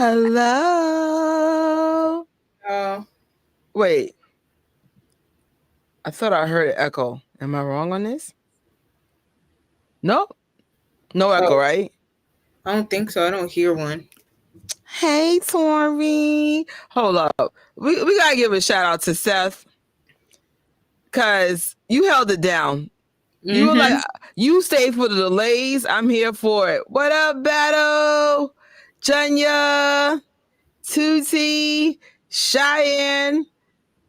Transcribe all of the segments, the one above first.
Hello. Oh, Wait, I thought I heard an echo. Am I wrong on this? No, no echo, oh, right? I don't think so. I don't hear one. Hey, Tori. Hold up. We gotta give a shout out to Seth because you held it down. You were like, Mm-hmm. you stayed for the delays. I'm here for it. What up, Battle? Janya, Tuti, Cheyenne.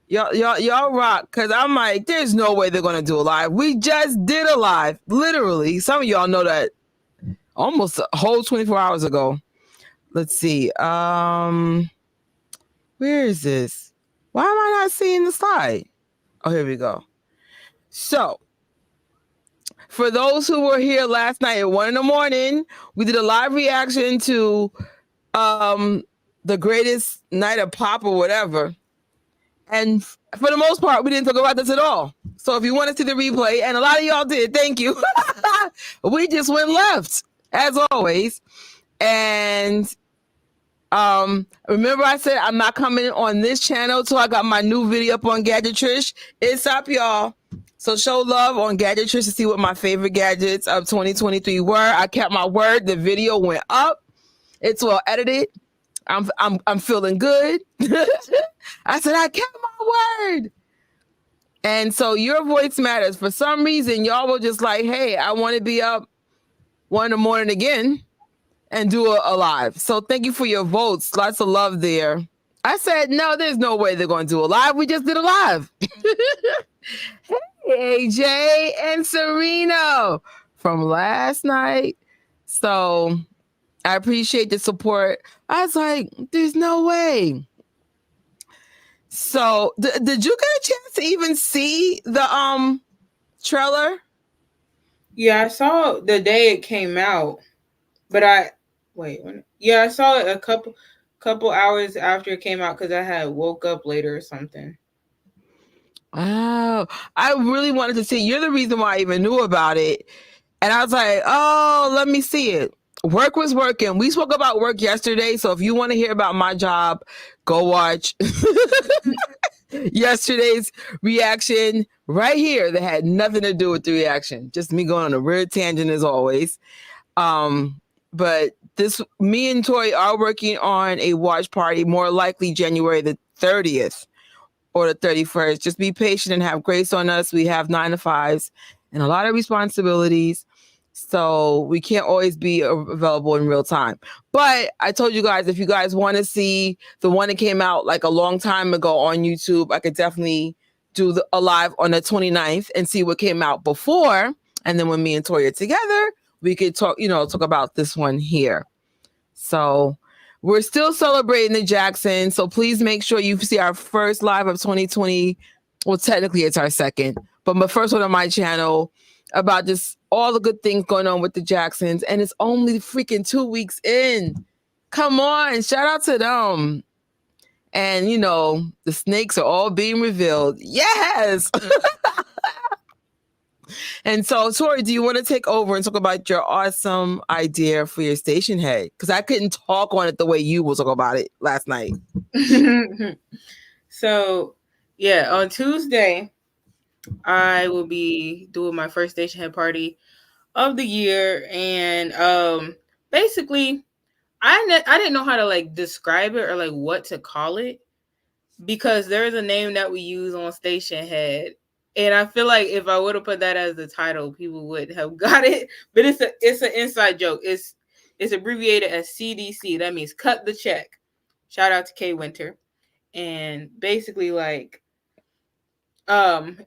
Y'all rock. Cause I'm like, there's no way they're gonna do a live. We just did a live. Literally. Some of y'all know that almost a whole 24 hours ago. Let's see. Where is this? Why am I not seeing the slide? Oh, here we go. So for those who were here last night at 1 in the morning, we did a live reaction to um the greatest night of pop or whatever. And for the most part, we didn't talk about this at all. So if you want to see the replay, and a lot of y'all did, thank you. We just went left, as always. And remember I said I'm not coming on this channel till I got my new video up on Gadget Trish. It's up, y'all. So show love on Gadget Trish to see what my favorite gadgets of 2023 were. I kept my word. The video went up. It's well edited. I'm feeling good. I said I kept my word. And so your voice matters. For some reason, y'all were just like, hey, I want to be up 1 in the morning again and do a live. So thank you for your votes. Lots of love there. I said, no, there's no way they're going to do a live. We just did a live. Hey, AJ and Sereno from last night. So I appreciate the support. I was like, there's no way. So did you get a chance to even see the trailer? Yeah, I saw the day it came out, but I wait. Yeah, I saw it a couple hours after it came out because I had woke up later or something. Oh, I really wanted to see. You're the reason why I even knew about it. And I was like, oh, let me see it. Work was working. We spoke about work yesterday. So if you want to hear about my job, go watch yesterday's reaction right here that had nothing to do with the reaction. Just me going on a weird tangent as always. But this, me and Tori are working on a watch party, more likely January the 30th or the 31st. Just be patient and have grace on us. We have 9 to 5s and a lot of responsibilities. So we can't always be available in real time. But I told you guys, if you guys want to see the one that came out like a long time ago on YouTube, I could definitely do a live on the 29th and see what came out before. And then when me and Tori are together, we could talk about this one here. So we're still celebrating the Jacksons. So please make sure you see our first live of 2020. Well, technically it's our second, but my first one on my channel about just all the good things going on with the Jacksons. And it's only freaking 2 weeks in. Come on, shout out to them. And the snakes are all being revealed. Yes. And so, Tori, do you want to take over and talk about your awesome idea for your Stationhead? Because I couldn't talk on it the way you will talk about it last night. So, yeah, on Tuesday I will be doing my first Stationhead party of the year, and basically, I didn't know how to like describe it or like what to call it because there's a name that we use on Stationhead, and I feel like if I would have put that as the title, people would have got it. But it's an inside joke. It's abbreviated as CDC. That means cut the check. Shout out to K Winter. And basically, like,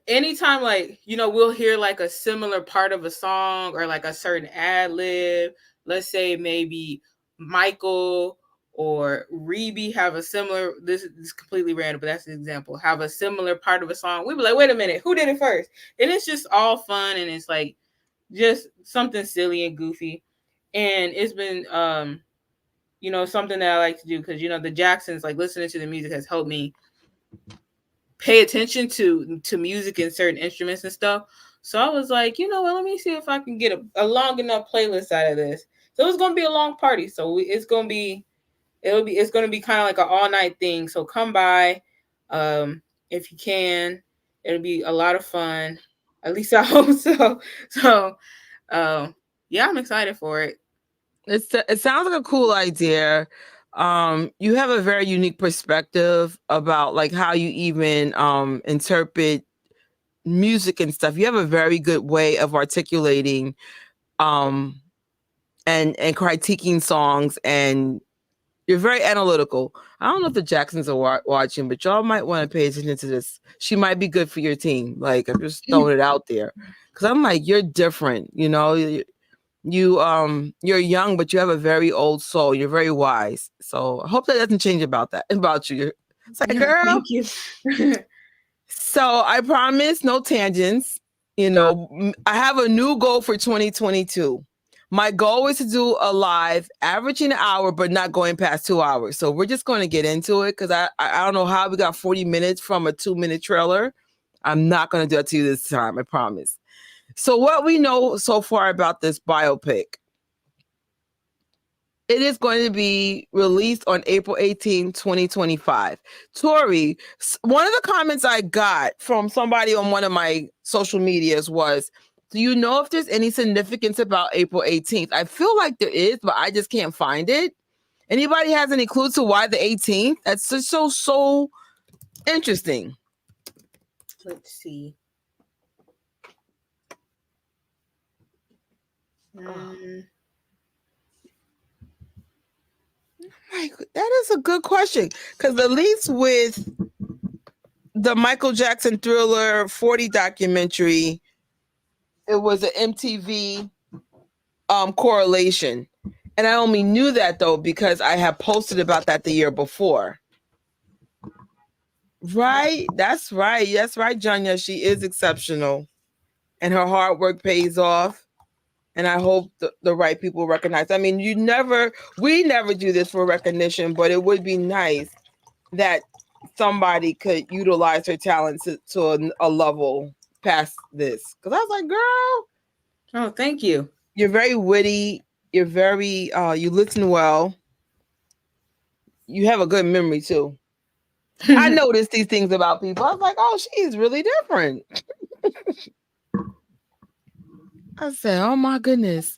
anytime, like, we'll hear like a similar part of a song or like a certain ad lib. Let's say maybe Michael or Reby have a similar, this is completely random, but that's an example, have a similar part of a song. We'd be like, wait a minute, who did it first? And it's just all fun, and it's like just something silly and goofy. And it's been something that I like to do because the Jacksons, like, listening to the music has helped me pay attention to music and certain instruments and stuff. So I was like, let me see if I can get a long enough playlist out of this. So it's gonna be a long party. So it's it's gonna be kind of like an all night thing. So come by, if you can. It'll be a lot of fun. At least I hope so. So, um, yeah, I'm excited for it. It sounds like a cool idea. You have a very unique perspective about like how you even interpret music and stuff. You have a very good way of articulating um and critiquing songs, and you're very analytical. I don't know if the Jacksons are watching, but y'all might want to pay attention to this. She might be good for your team. Like, I'm just throwing it out there, because I'm like, you're different. You know, you're young, but you have a very old soul. You're very wise. So I hope that doesn't change about you. It's like, girl. Thank you. So I promise no tangents. You know, I have a new goal for 2022. My goal is to do a live averaging an hour, but not going past 2 hours. So we're just going to get into it, because I don't know how we got 40 minutes from a 2 minute trailer. I'm not going to do that to you this time. I promise. So what we know so far about this biopic: it is going to be released on April 18, 2025. Tori, one of the comments I got from somebody on one of my social medias was, do you know if there's any significance about April 18th? I feel like there is, but I just can't find it. Anybody has any clue to why the 18th? That's just so interesting. Let's see. Like, that is a good question, because at least with the Michael Jackson Thriller 40 documentary, it was an MTV correlation. And I only knew that though because I had posted about that the year before. Right? That's right. That's right, Janya. She is exceptional. And her hard work pays off. And I hope the right people recognize. I mean, we never do this for recognition, but it would be nice that somebody could utilize her talent to a level past this. Because I was like, girl, Oh, thank you. you're very witty. You're very, you listen well. You have a good memory too. I noticed these things about people. I was like, oh, she's really different. I said, oh my goodness.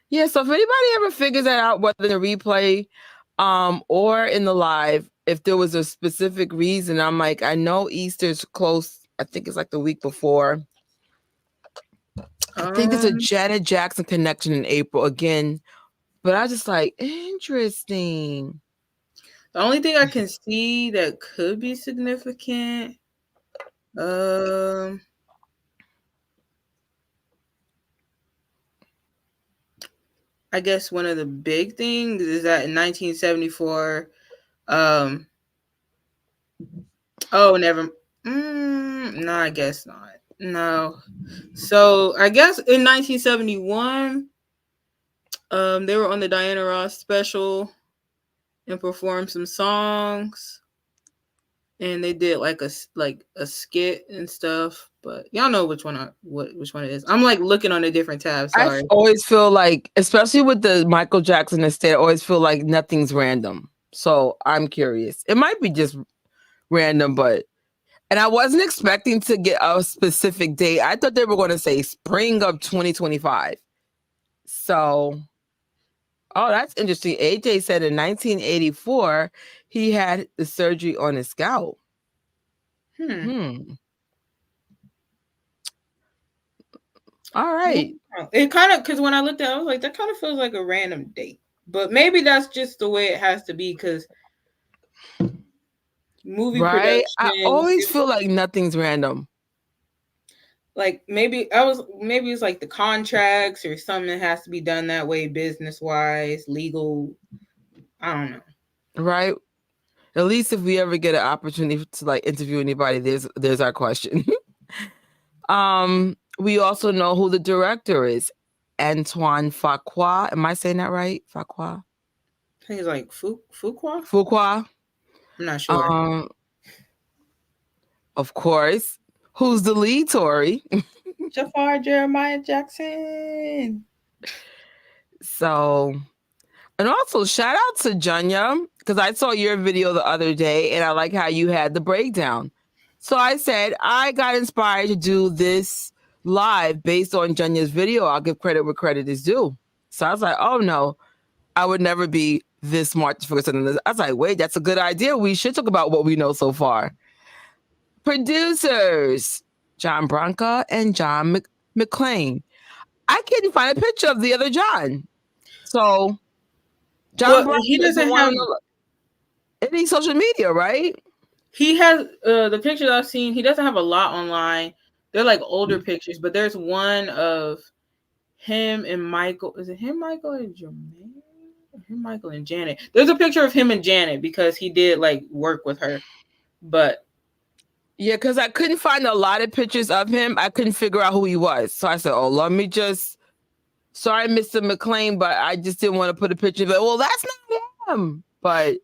Yeah, so if anybody ever figures that out, whether in the replay or in the live, if there was a specific reason, I'm like, I know Easter's close. I think it's like the week before. I think there's a Janet Jackson connection in April again, but I just like, interesting. The only thing I can see that could be significant, I guess one of the big things is that in 1974, oh, never. No, I guess not. No. So I guess in 1971, they were on the Diana Ross special and performed some songs, and they did like a skit and stuff. But y'all know which one which one it is. I'm like looking on a different tab. Sorry. I always feel like, especially with the Michael Jackson estate, I always feel like nothing's random. So I'm curious. It might be just random, and I wasn't expecting to get a specific date. I thought they were going to say spring of 2025. So, oh, that's interesting. AJ said in 1984 he had the surgery on his scalp. All right. It kind of, because when I looked at it, I was like, that kind of feels like a random date. But maybe that's just the way it has to be, because movie Right. I always production, feel like nothing's random. like maybe it's like the contracts or something that has to be done that way, business wise, legal. I don't know. Right. At least if we ever get an opportunity to like interview anybody, there's our question. We also know who the director is, Antoine Fuqua. Am I saying that right? Fuqua. I think it's like Fuqua. Fuqua. I'm not sure. Of course. Who's the lead, Tori? Jafar Jeremiah Jackson. So And also, shout out to Janya, because I saw your video the other day and I like how you had the breakdown. So I said, I got inspired to do this live based on Janya's video. I'll give credit where credit is due. So I was like, oh no, I would never be this smart to figure something this. I was like, wait, that's a good idea. We should talk about what we know so far. Producers, John Branca and John McClane. I can't find a picture of the other John. So John Well, Branca he is the doesn't one have. on the any social media, right? He has the pictures I've seen. He doesn't have a lot online. They're like older pictures, but there's one of him and Michael. Is it him, Michael, and Jermaine? Him, Michael, and Janet. There's a picture of him and Janet because he did like work with her. But yeah, because I couldn't find a lot of pictures of him. I couldn't figure out who he was. So I said, oh, let me just, sorry, Mr. McClain, but I just didn't want to put a picture of it. Well, that's not him. But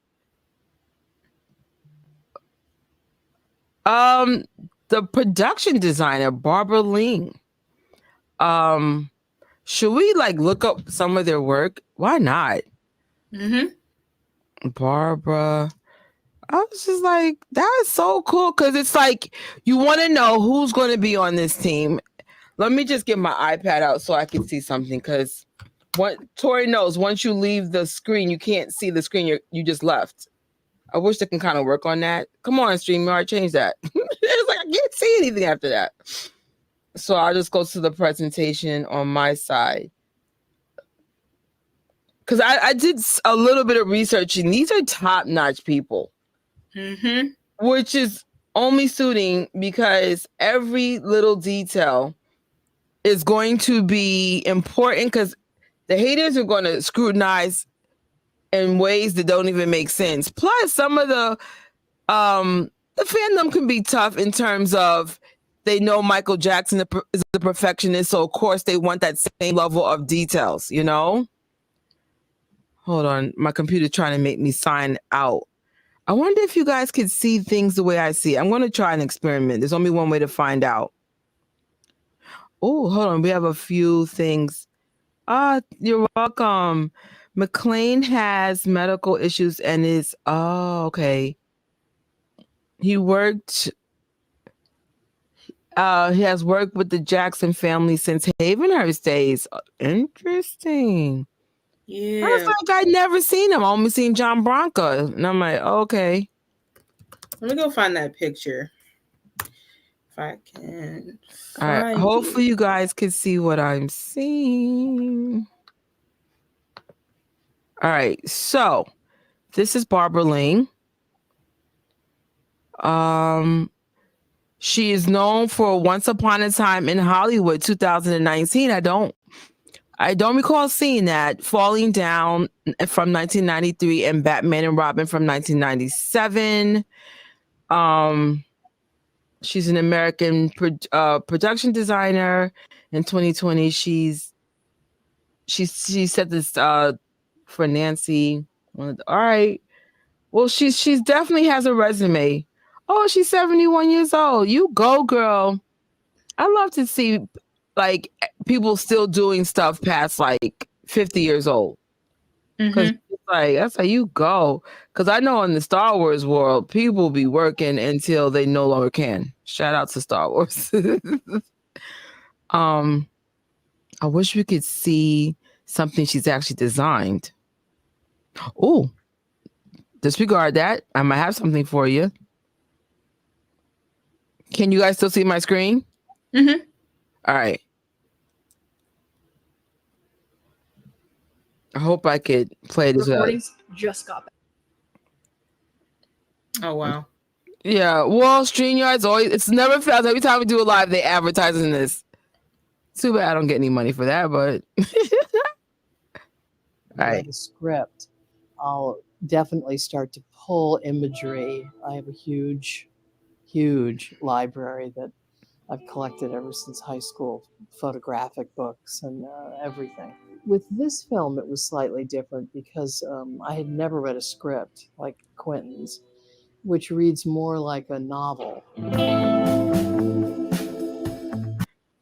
the production designer, Barbara Ling. Should we like look up some of their work? Why not? Barbara. I was just like, that is so cool because it's like you want to know who's going to be on this team. Let me just get my iPad out so I can see something because what Tori knows, once you leave the screen, you can't see the screen you just left. I wish they can kind of work on that. Come on, StreamYard, change that. It's like I can't see anything after that. So I'll just go to the presentation on my side. Because I did a little bit of research, and these are top-notch people. Which is only suiting because every little detail is going to be important because the haters are going to scrutinize in ways that don't even make sense. Plus, some of the fandom can be tough in terms of they know Michael Jackson is a perfectionist, so of course they want that same level of details, you know? Hold on, my computer's trying to make me sign out. I wonder if you guys could see things the way I see. I'm going to try an experiment. There's only one way to find out. Oh, hold on. We have a few things. You're welcome. McClain has medical issues and is, okay. He worked, he has worked with the Jackson family since Havenhurst days. Interesting. yeah, I was like, I'd never seen him. I only seen John Branca. And I'm like, okay. let me go find that picture. If I can All right. find Hopefully it. you guys can see what I'm seeing. All right. So this is Barbara Ling. She is known for Once Upon a Time in Hollywood 2019. I don't recall seeing that. Falling Down from 1993 and Batman and Robin from 1997. She's an American production designer. In 2020, she said this for Nancy. All right. Well, she's definitely has a resume. Oh, she's 71 years old. You go, girl. I love to see like people still doing stuff past like 50 years old. Because like that's how you go. Because I know in the Star Wars world, people be working until they no longer can. Shout out to Star Wars. I wish we could see something she's actually designed. Oh, disregard that. I might have something for you. Can you guys still see my screen? All right. I hope I could play this. Recordings just got back. Oh wow. Yeah, well, StreamYard's always, it's never fails. Every time we do a live, they advertising this. Too bad I don't get any money for that, but Right. The script, I'll definitely start to pull imagery. I have a huge library that I've collected ever since high school, photographic books and everything. With this film, it was slightly different because I had never read a script like Quentin's, which reads more like a novel.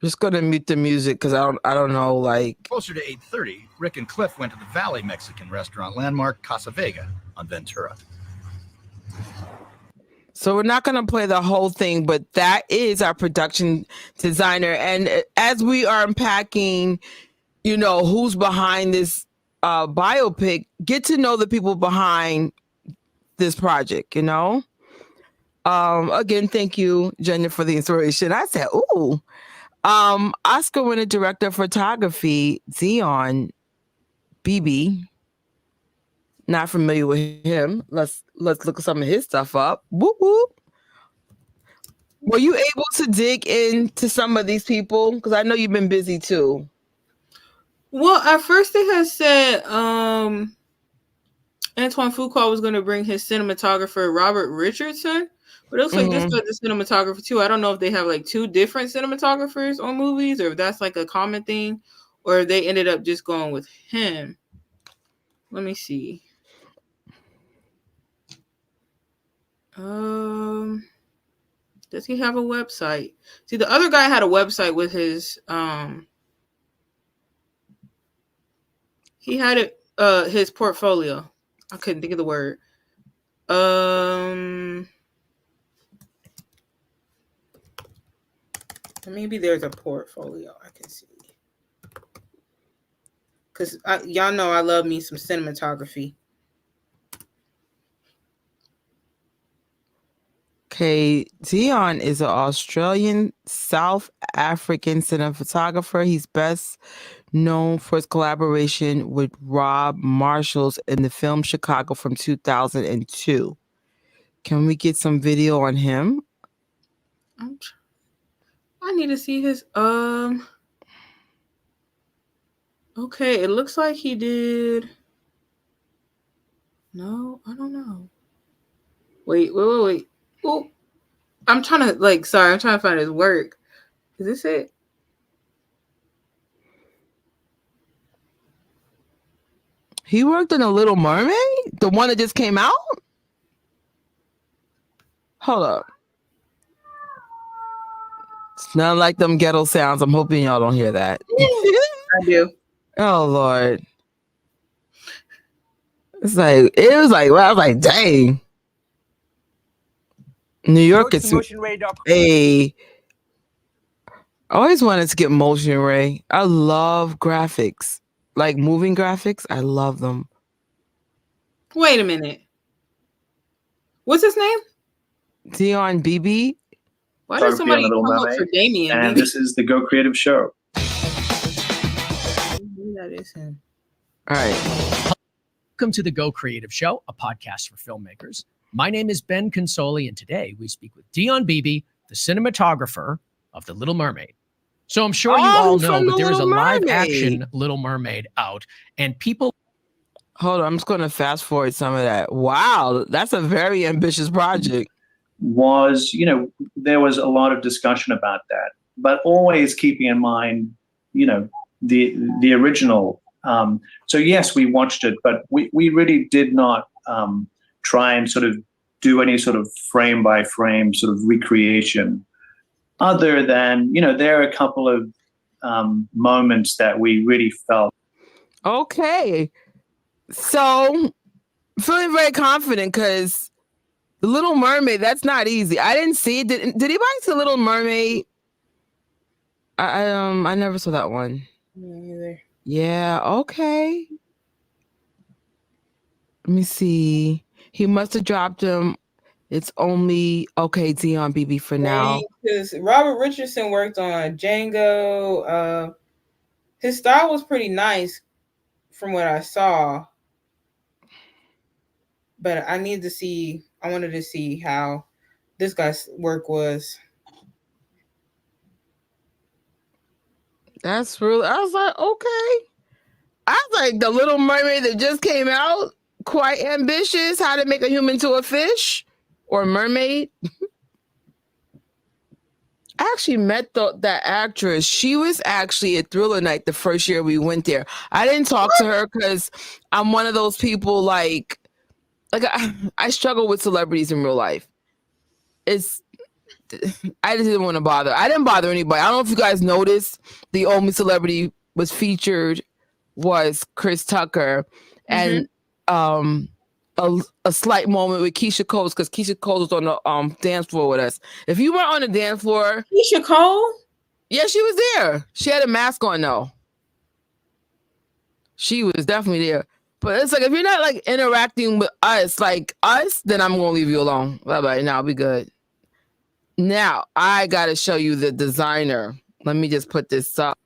Just gonna mute the music because I don't know, like. Closer to 8:30, Rick and Cliff went to the Valley Mexican restaurant landmark Casa Vega on Ventura. So we're not gonna play the whole thing, but that is our production designer. And as we are unpacking, who's behind this biopic, get to know the people behind this project, Again, thank you, Jenna, for the inspiration. I said, ooh. Oscar winning director of photography, Zion BB. Not familiar with him. Let's look some of his stuff up. Whoop whoop. Were you able to dig into some of these people? Because I know you've been busy too. Well, at first they had said Antoine Fuqua was going to bring his cinematographer Robert Richardson, but it looks like this guy's a cinematographer too. I don't know if they have like two different cinematographers on movies, or if that's like a common thing, or if they ended up just going with him. Let me see. Does he have a website? See, the other guy had a website with his he had it his portfolio. I couldn't think of the word. Maybe there's a portfolio I can see. Because y'all know I love me some cinematography. Okay, Dion is an Australian South African cinematographer. He's best known for his collaboration with Rob Marshall in the film Chicago from 2002. Can we get some video on him? I need to see his okay, it looks like he did. No, I don't know. Wait. Oh, I'm trying to find his work. Is this it? He worked on The Little Mermaid? The one that just came out? Hold up. It's not like them ghetto sounds. I'm hoping y'all don't hear that. I do. Oh, Lord. It was like, well, I was like, dang. New York is I always wanted to get Motion Ray. I love graphics, like moving graphics. I love them. Wait a minute. What's his name? Dion BB. Why did somebody come up for Damien? And this is the Go Creative Show. That is him. All right. Welcome to the Go Creative Show, a podcast for filmmakers. My name is Ben Consoli, and today we speak with Dion Beebe, the cinematographer of The Little Mermaid. So I'm sure you all know, but there is a live-action Little Mermaid out, and people... Hold on, I'm just going to fast forward some of that. Wow, that's a very ambitious project. There was a lot of discussion about that, but always keeping in mind, the original. So yes, we watched it, but we really did not try and sort of do any sort of frame by frame sort of recreation, other than, there are a couple of moments that we really felt. Okay. So feeling very confident because The Little Mermaid, that's not easy. I didn't see it. Did anybody see The Little Mermaid? I never saw that one. Me either. Yeah, okay. Let me see. He must have dropped him. It's only okay, Dion BB for now. Because Robert Richardson worked on Django. His style was pretty nice from what I saw. But I wanted to see how this guy's work was. That's really, I was like, okay. I was like, The Little Mermaid that just came out, quite ambitious. How to make a human to a fish or mermaid. I actually met that actress. She was actually at Thriller Night the first year we went there. I didn't talk to her because I'm one of those people like I struggle with celebrities in real life. It's I just didn't want to bother. I didn't bother anybody. I don't know if you guys noticed, the only celebrity was featured was Chris Tucker, and a slight moment with Keisha Cole, because Keisha Cole was on the dance floor with us. If you weren't on the dance floor, Keisha Cole? yeah, she was there. She had a mask on though. She was definitely there. But it's like, if you're not like interacting with us, then I'm gonna leave you alone. Bye-bye. Now I'll be good. Now I gotta show you the designer. Let me just put this up.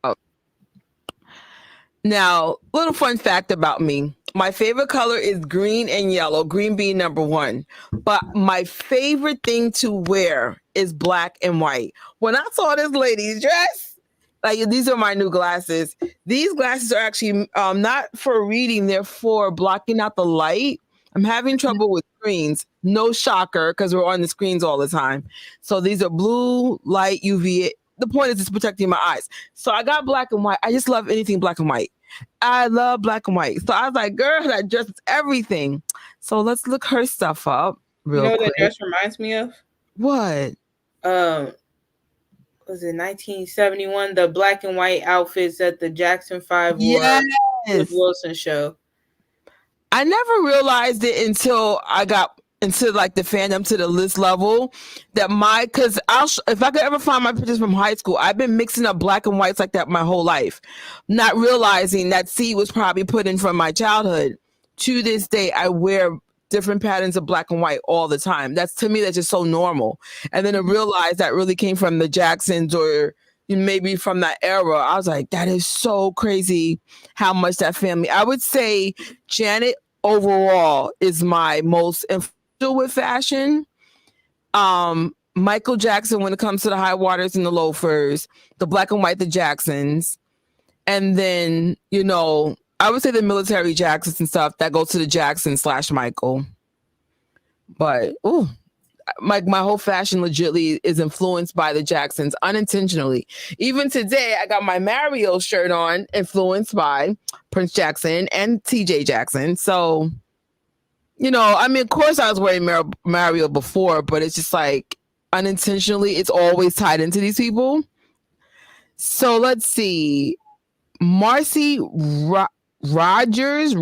Now, little fun fact about me. My favorite color is green and yellow, green being number one. But my favorite thing to wear is black and white. When I saw this lady's dress, like, these are my new glasses. These glasses are actually not for reading, they're for blocking out the light. I'm having trouble with screens. No shocker, because we're on the screens all the time. So these are blue light UV. The point is it's protecting my eyes. So I got black and white. I just love anything black and white. I love black and white. So I was like, girl, that dress is everything. So let's look her stuff up real quick. What that dress reminds me of? What? Was it 1971? The black and white outfits that the Jackson 5 wore with Wilson show. I never realized it until I got into like the fandom to the list level that because if I could ever find my pictures from high school, I've been mixing up black and whites like that my whole life, not realizing that seed was probably put in from my childhood. To this day, I wear different patterns of black and white all the time. To me, that's just so normal. And then to realize that really came from the Jacksons or maybe from that era, I was like, that is so crazy how much that family. I would say Janet overall is my most influential with fashion. Michael Jackson when it comes to the high waters and the loafers, the black and white, the Jacksons, and then I would say the military Jacksons and stuff that go to the Jackson / Michael. But my whole fashion legitly is influenced by the Jacksons unintentionally. Even today, I got my Mario shirt on, influenced by Prince Jackson and TJ Jackson. So, of course I was wearing Mario before, but it's just like unintentionally, it's always tied into these people. So let's see. Marcy Rogers.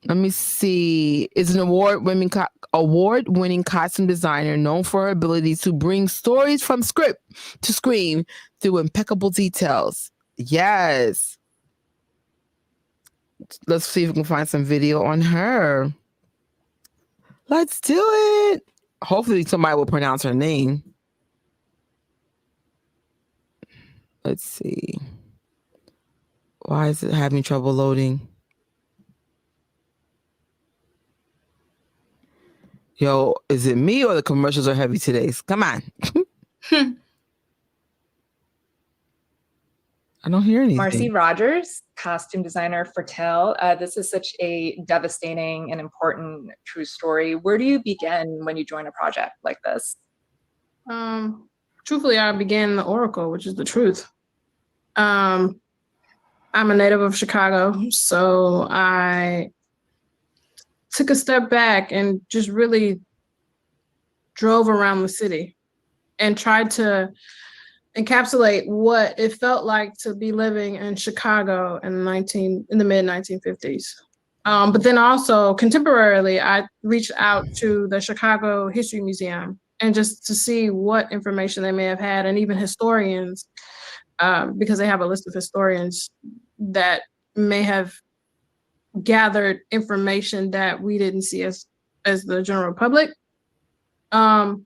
Let me see. Is an award-winning costume designer known for her ability to bring stories from script to screen through impeccable details. Yes. Let's see if we can find some video on her. Let's do it. Hopefully somebody will pronounce her name. Let's see. Why is it having trouble loading? Yo, is it me or the commercials are heavy today? Come on. I don't hear anything. Marcy Rogers, costume designer for Tell. This is such a devastating and important true story. Where do you begin when you join a project like this? Truthfully, I began in the Oracle, which is the truth. I'm a native of Chicago, so I took a step back and just really drove around the city and tried to encapsulate what it felt like to be living in Chicago in the mid 1950s. But then also contemporarily, I reached out to the Chicago History Museum and just to see what information they may have had, and even historians, because they have a list of historians that may have gathered information that we didn't see as the general public. All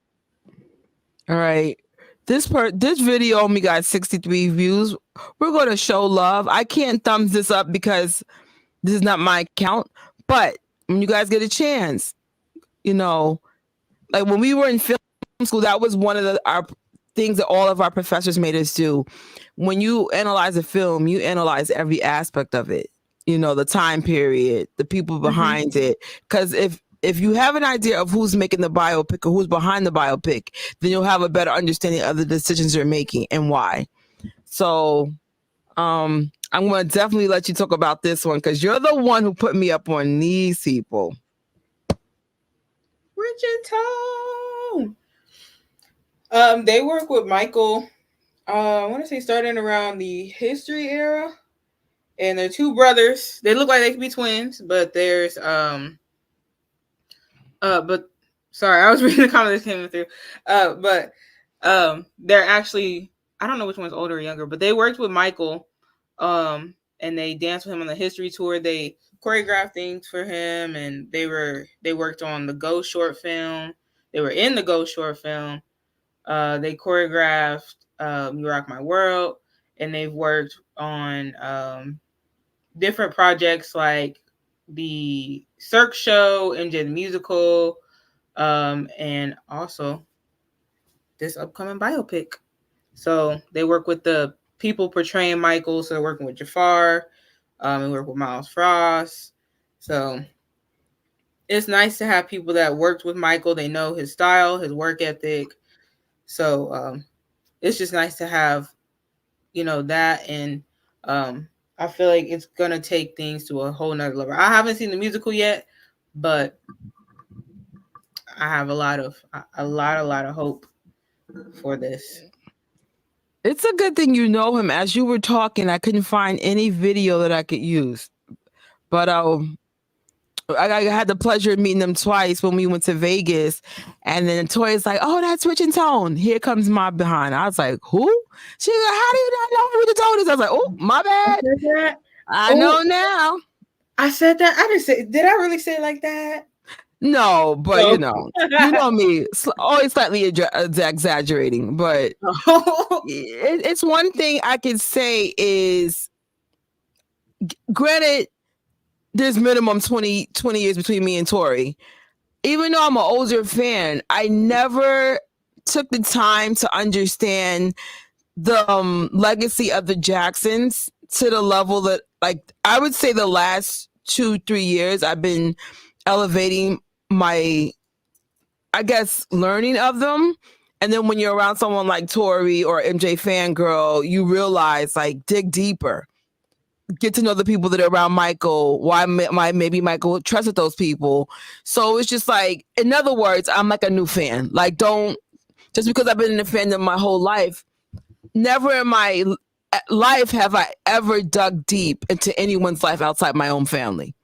right. This video only got 63 views. We're going to show love. I can't thumbs this up because this is not my account. But when you guys get a chance, like when we were in film school, that was one of our things that all of our professors made us do. When you analyze a film, you analyze every aspect of it. The time period, the people behind it. Because if you have an idea of who's making the biopic or who's behind the biopic, then you'll have a better understanding of the decisions you're making and why. So I'm going to definitely let you talk about this one because you're the one who put me up on these people. Richard Tone. They work with Michael. I want to say starting around the history era, and they're two brothers. They look like they could be twins, but there's but sorry, I was reading the comments that came through. But they're actually, I don't know which one's older or younger, but they worked with Michael, and they danced with him on the history tour. They choreographed things for him, and they worked on the Ghost short film. They were in the Ghost short film. They choreographed You Rock My World, and they've worked on different projects like the Cirque Show, MJ the Musical, and also this upcoming biopic. So they work with the people portraying Michael. So they're working with Jafar, and work with Miles Frost. So it's nice to have people that worked with Michael. They know his style, his work ethic. So it's just nice to have, that. And I feel like it's gonna take things to a whole nother level. I haven't seen the musical yet, but I have a lot of hope for this. It's a good thing you know him. As you were talking, I couldn't find any video that I could use. But I had the pleasure of meeting them twice when we went to Vegas. And then Toya's like, oh, that's Rich and Tone. Here comes my behind. I was like, who? She was like, how do you not know who the Tone is? I was like, oh, my bad. I know now. I said that. I didn't say, did I really say it like that? No, but you know me, always slightly exaggerating. But it's one thing I can say is, granted, there's minimum 20 years between me and Tori. Even though I'm an older fan, I never took the time to understand the legacy of the Jacksons to the level that, like, I would say the last 2-3 years I've been elevating my, I guess, learning of them. And then when you're around someone like Tori or MJ Fangirl, you realize, like, dig deeper. Get to know the people that are around Michael, why maybe Michael trusted those people. So it's just like, in other words, I'm like a new fan. Like, don't, just because I've been in the fandom my whole life, never in my life have I ever dug deep into anyone's life outside my own family.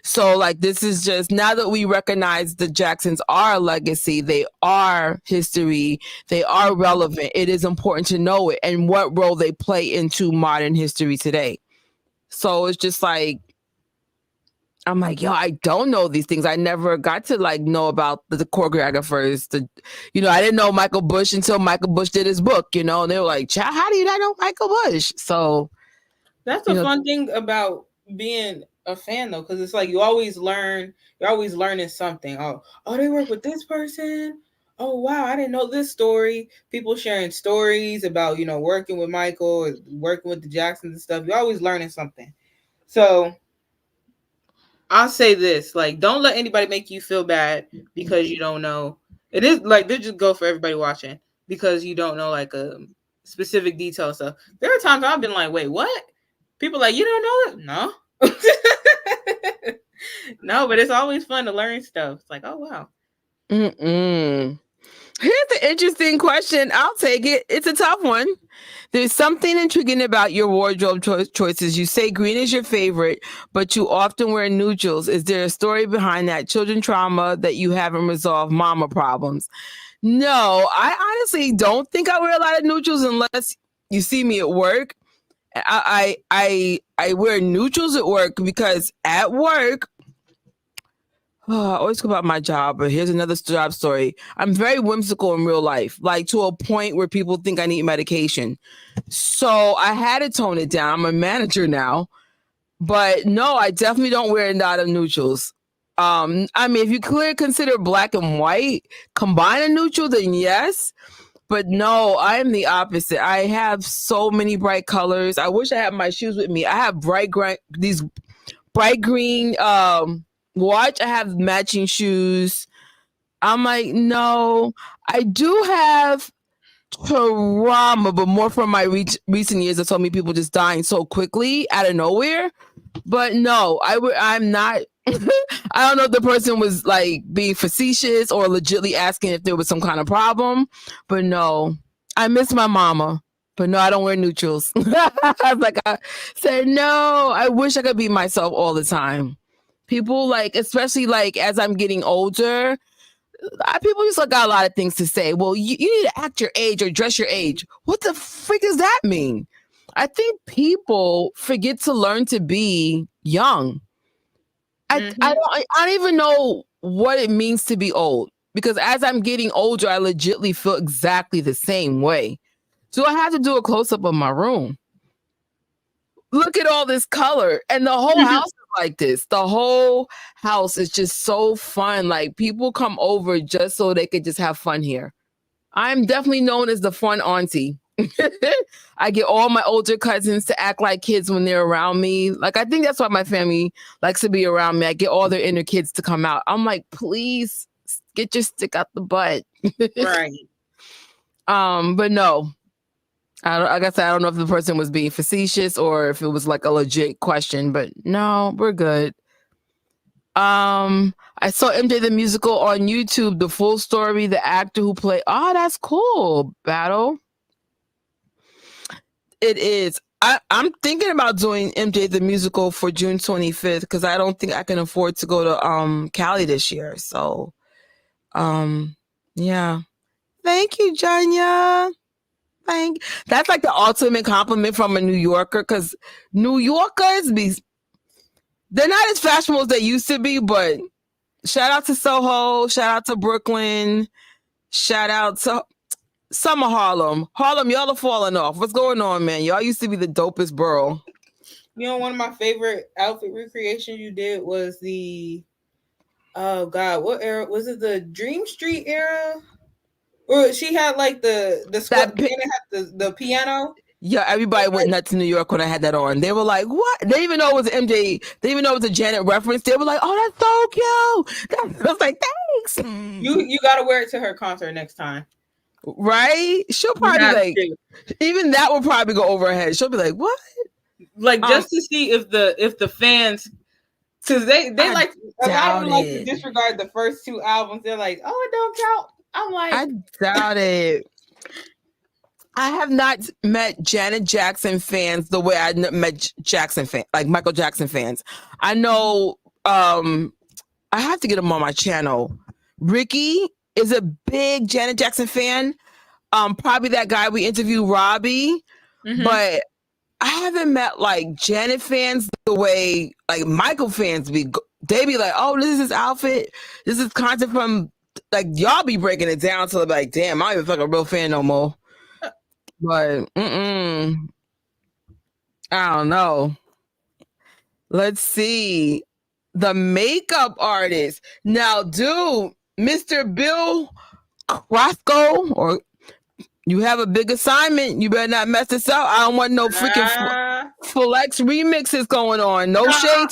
So, like, this is just, now that we recognize the Jacksons are a legacy, they are history, they are relevant, it is important to know it and what role they play into modern history today. So it's just like, I'm like, yo, I don't know these things. I never got to, like, know about the choreographers. I didn't know Michael Bush until Michael Bush did his book, and they were like, child, how do you not know Michael Bush? So that's the fun thing about being a fan, though, because it's like you're always learning something. Oh, they work with this person. Oh, wow, I didn't know this story. People sharing stories about, working with Michael, working with the Jacksons and stuff. You're always learning something. So I'll say this, like, don't let anybody make you feel bad because you don't know. It is like, this just go for everybody watching, because you don't know, like, a specific detail stuff. There are times I've been like, wait, what? People like, you don't know it? No. No, but it's always fun to learn stuff. It's like, oh, wow. Here's an interesting question. I'll take it. It's a tough one. There's something intriguing about your wardrobe choices. You say green is your favorite, but you often wear neutrals. Is there a story behind that? Children trauma that you haven't resolved? Mama problems? No, I honestly don't think I wear a lot of neutrals unless you see me at work. I wear neutrals at work because at work, I always talk about my job, but here's another job story. I'm very whimsical in real life, like to a point where people think I need medication. So I had to tone it down. I'm a manager now. But no, I definitely don't wear a lot of neutrals. I mean, if you consider black and white, combine a neutral, then yes. But no, I am the opposite. I have so many bright colors. I wish I had my shoes with me. I have these bright green watch. I have matching shoes. I'm like, no, I do have trauma, but more from my recent years that told me people just dying so quickly out of nowhere. But no, I'm not I don't know if the person was like being facetious or legitly asking if there was some kind of problem, but no, I miss my mama. But no, I don't wear neutrals. I said, no, I wish I could be myself all the time. People like, especially like as I'm getting older, people just like got a lot of things to say. Well, you need to act your age or dress your age. What the freak does that mean? I think people forget to learn to be young. I don't even know what it means to be old, because as I'm getting older, I legitimately feel exactly the same way. So I have to do a close up of my room. Look at all this color, and the whole house is like this. The whole house is just so fun. Like people come over just so they could just have fun here. I'm definitely known as the fun auntie. I get all my older cousins to act like kids when they're around me. Like, I think that's why my family likes to be around me. I get all their inner kids to come out. I'm like, please get your stick out the butt. Right. But no, like I said, I don't know if the person was being facetious or if it was like a legit question, but no, we're good. I saw MJ the Musical on YouTube, the full story, the actor who played. Oh, that's cool. Battle. It is. I'm thinking about doing MJ the Musical for June 25th because I don't think I can afford to go to Cali this year. So, yeah. Thank you, Janya. That's like the ultimate compliment from a New Yorker, because New Yorkers they're not as fashionable as they used to be, but shout out to Soho, shout out to Brooklyn, shout out to some of Harlem. Harlem, y'all are falling off. What's going on, man? Y'all used to be the dopest borough. You know, one of my favorite outfit recreations you did was oh God, what era? Was it the Dream Street era? Or she had like the squat and it had the piano. Yeah, everybody went nuts in New York when I had that on. They were like, what? They didn't even know it was MJ. They didn't even know it was a Janet reference. They were like, oh, that's so cute. I was like, thanks. You got to wear it to her concert next time. Right? She'll probably like, even that will probably go over her head. She'll be like, what? Like, just to see if the fans, because they like, a lot of them like to disregard the first two albums. They're like, oh, it don't count. I'm like, I doubt it. I have not met Janet Jackson fans the way I met Jackson fans, like Michael Jackson fans. I know, I have to get him on my channel. Ricky is a big Janet Jackson fan. Probably that guy we interviewed, Robbie. But I haven't met like Janet fans the way like Michael fans be. They be like, oh, this is his outfit. This is content from, like, y'all be breaking it down to like, damn, I don't even feel like a real fan no more. But I don't know. Let's see. The makeup artist. Now, dude, Mr. Bill Crosco, or you have a big assignment. You better not mess this up. I don't want no freaking flex remixes going on. No shade.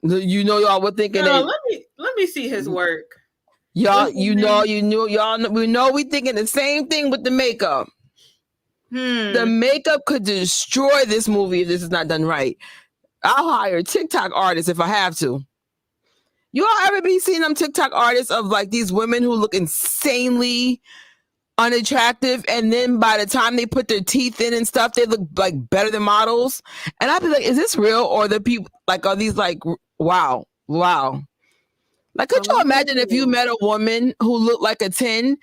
You know, y'all were thinking. No, let me see his work. Y'all, we know we thinking the same thing with the makeup. The makeup could destroy this movie if this is not done right. I'll hire TikTok artists if I have to. You all ever be seeing them TikTok artists of like these women who look insanely unattractive, and then by the time they put their teeth in and stuff, they look like better than models? And I'd be like, is this real? Or the people like, are these like, wow. Like, could you imagine if you met a woman who looked like a 10,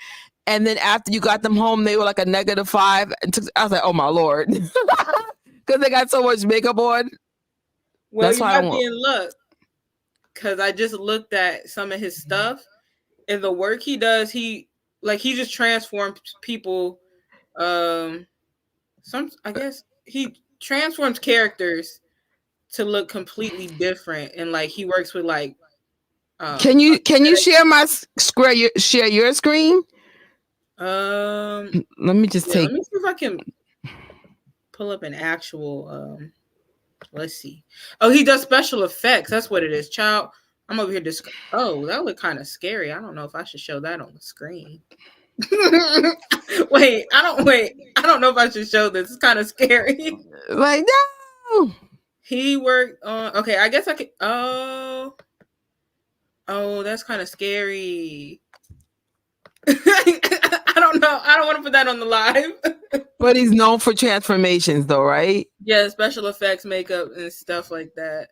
and then after you got them home, they were like a -5? I was like, oh my Lord. Because they got so much makeup on. Well, that's why you might be in luck. Because I just looked at some of his stuff, and the work he does, he just transforms people. I guess he transforms characters to look completely different, and like he works with like. Can you share my share your screen? Let me just Let me see if I can pull up an actual. Let's see. Oh, he does special effects. That's what it is, child. I'm over here. Oh, that looked kind of scary. I don't know if I should show that on the screen. Wait. I don't know if I should show this. It's kind of scary. Like, no. He worked on. Okay, I guess I could. Oh, that's kind of scary. I don't know. I don't want to put that on the live. But he's known for transformations, though, right? Yeah, special effects, makeup, and stuff like that.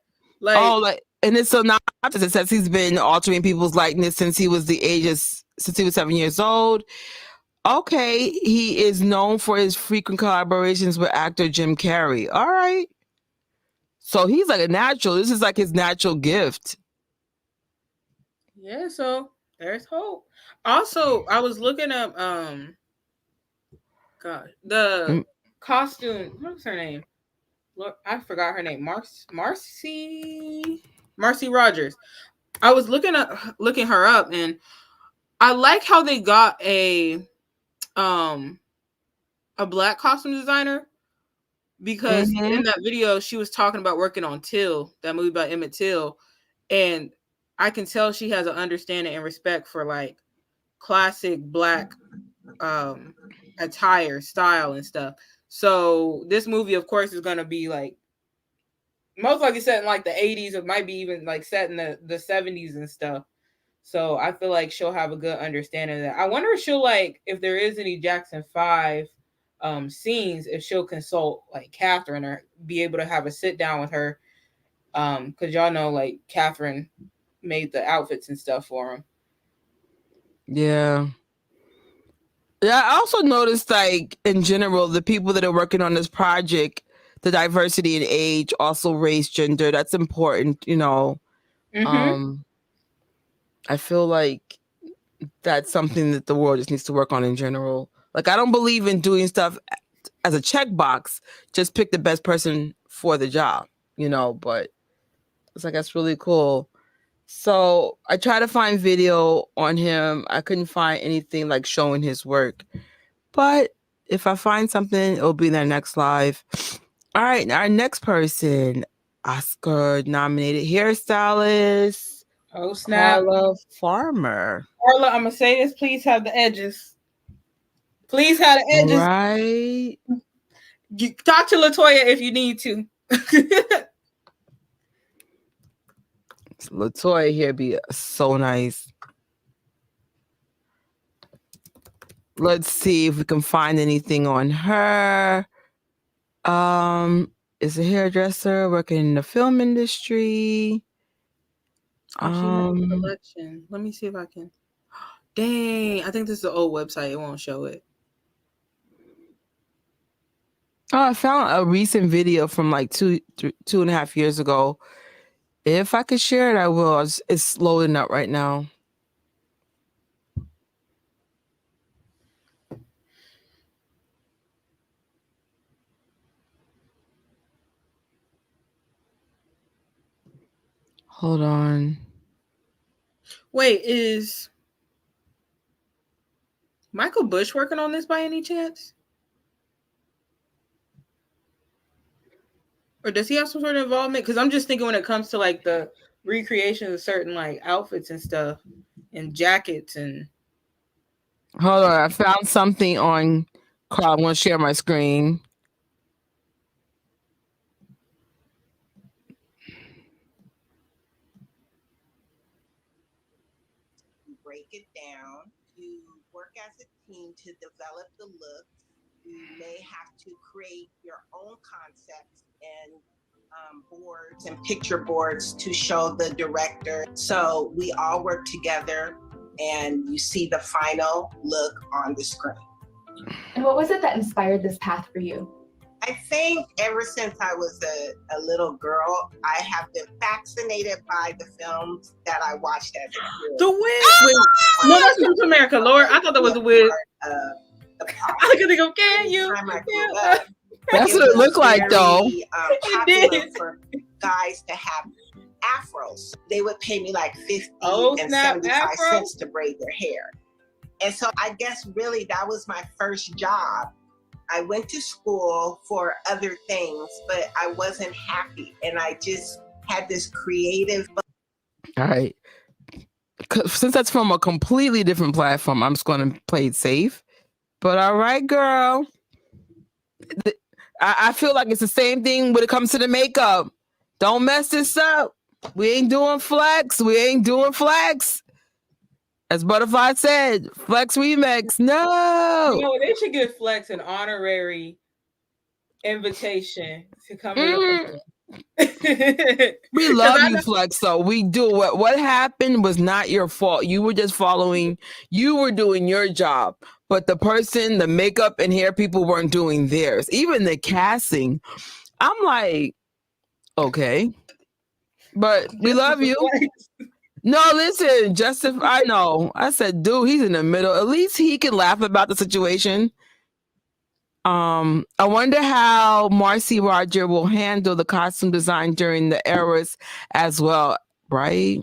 And it's so not. It says he's been altering people's likeness since he was 7 years old. Okay, he is known for his frequent collaborations with actor Jim Carrey. All right. So he's like a natural. This is like his natural gift. Yeah, so there's hope. Also, I was looking up the costume. What's her name? Look, I forgot her name. Marcy Rogers. I was looking her up, and I like how they got a black costume designer, because in that video she was talking about working on Till, that movie by Emmett Till, and I can tell she has an understanding and respect for like classic black attire, style, and stuff. So this movie, of course, is going to be like most likely set in like the 80s, or might be even like set in the 70s and stuff. So I feel like she'll have a good understanding of that. I wonder if she'll, like, if there is any Jackson 5 scenes, if she'll consult like Katherine or be able to have a sit down with her. Because y'all know, like, Katherine made the outfits and stuff for him. Yeah. Yeah, I also noticed, like, in general, the people that are working on this project, the diversity in age, also race, gender, that's important, you know. I feel like that's something that the world just needs to work on in general. Like, I don't believe in doing stuff as a checkbox. Just pick the best person for the job, you know, but it's like, that's really cool. So I tried to find video on him. I couldn't find anything like showing his work. But if I find something, it'll be in their next live. All right, our next person, Oscar-nominated hairstylist. Oh, snap. Carla Farmer. Carla, I'm going to say this. Please have the edges. Please have the edges. Right. Talk to LaToya if you need to. LaToya here be so nice. Let's see if we can find anything on her. Is a hairdresser working in the film industry. She made a selection. Let me see if I can. Dang, I think this is an old website. It won't show it. Oh, I found a recent video from like 2.5 years ago. If I could share it, I will. It's loading up right now. Hold on. Wait, is Michael Bush working on this by any chance? Or does he have some sort of involvement? Because I'm just thinking when it comes to like the recreation of certain like outfits and stuff and jackets and. Hold on, I found something on Carl. I want to share my screen. Break it down. You work as a team to develop the look. You may have to create your own concepts and boards and picture boards to show the director. So we all work together and you see the final look on the screen. And what was it that inspired this path for you? I think ever since I was a little girl, I have been fascinated by the films that I watched as a kid. The Wiz! No, that's Miss America, Lord. I thought that was The Wiz. I could think of Can You? That's what it looked like, though. Popular for guys to have afros. They would pay me like 50 and 75 cents to braid their hair. And so I guess really that was my first job. I went to school for other things, but I wasn't happy. And I just had this creative. All right. Since that's from a completely different platform, I'm just going to play it safe. But all right, girl. I feel like it's the same thing when it comes to the makeup. Don't mess this up. We ain't doing flex. We ain't doing flex. As Butterfly said, flex remix. No. You know, they should give Flex an honorary invitation to come to the We love you, Flex, though. We do. What happened was not your fault. You were just following, you were doing your job. But the person, the makeup and hair people weren't doing theirs. Even the casting. I'm like, okay. But we love you. No, listen, I know. I said, dude, he's in the middle. At least he can laugh about the situation. I wonder how Marcy Roger will handle the costume design during the eras as well, right?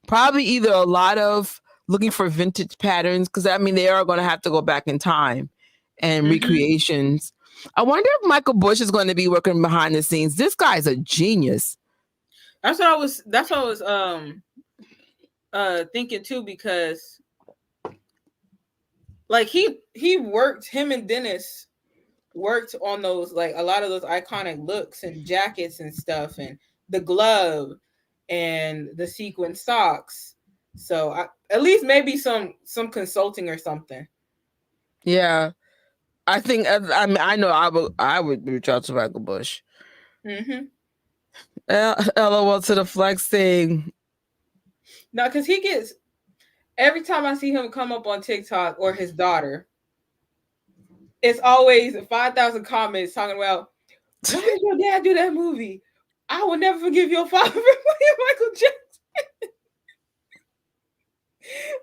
Probably either a lot of looking for vintage patterns, because I mean they are going to have to go back in time and recreations. I wonder if Michael Bush is going to be working behind the scenes. This guy's a genius. That's what I was thinking too, because like him and Dennis worked on those, like a lot of those iconic looks and jackets and stuff, and the glove and the sequin socks. So at least maybe some consulting or something. Yeah, I think I know I would reach out to Michael Bush. LOL to the flex thing. No, because he gets, every time I see him come up on TikTok or his daughter, it's always 5,000 comments talking about, why did your dad do that movie? I will never forgive your father for playing Michael Jackson.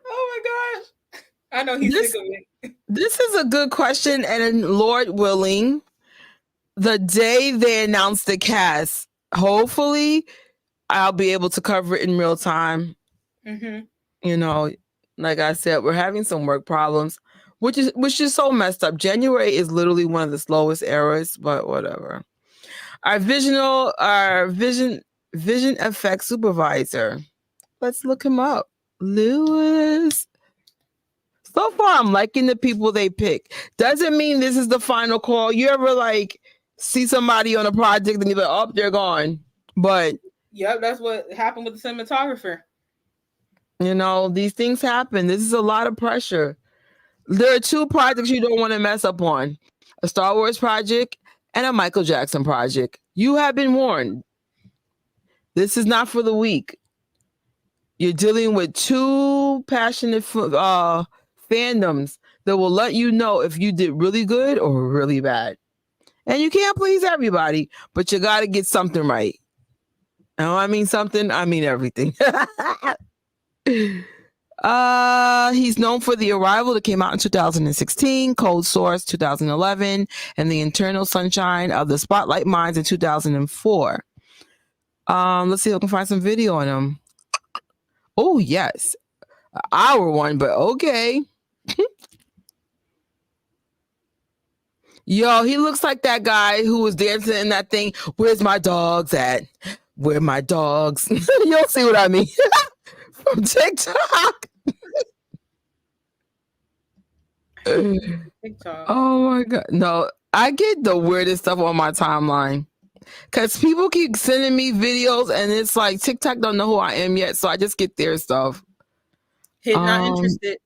Oh my gosh. I know he's sick of it. This is a good question. And Lord willing, the day they announce the cast, hopefully I'll be able to cover it in real time. You know, like I said, we're having some work problems, which is so messed up. January is literally one of the slowest eras, but whatever. Our vision effect supervisor. Let's look him up. Lewis. So far, I'm liking the people they pick. Doesn't mean this is the final call. You ever like see somebody on a project and you're like, oh, they're gone. But yep, that's what happened with the cinematographer. You know, these things happen. This is a lot of pressure. There are two projects you don't want to mess up on: a Star Wars project and a Michael Jackson project. You have been warned. This is not for the weak. You're dealing with two passionate fandoms that will let you know if you did really good or really bad. And you can't please everybody, but you got to get something right. And when I mean something, I mean everything. He's known for The Arrival that came out in 2016, Cold Source 2011, and The Eternal Sunshine of the Spotlight Minds in 2004. Let's see if I can find some video on him. Oh, yes. Our one, but okay. Yo, he looks like that guy who was dancing in that thing. Where's my dogs at? Where my dogs? You'll see what I mean. From TikTok. Oh my God. No, I get the weirdest stuff on my timeline. Because people keep sending me videos and it's like TikTok don't know who I am yet. So I just get their stuff. Not interested.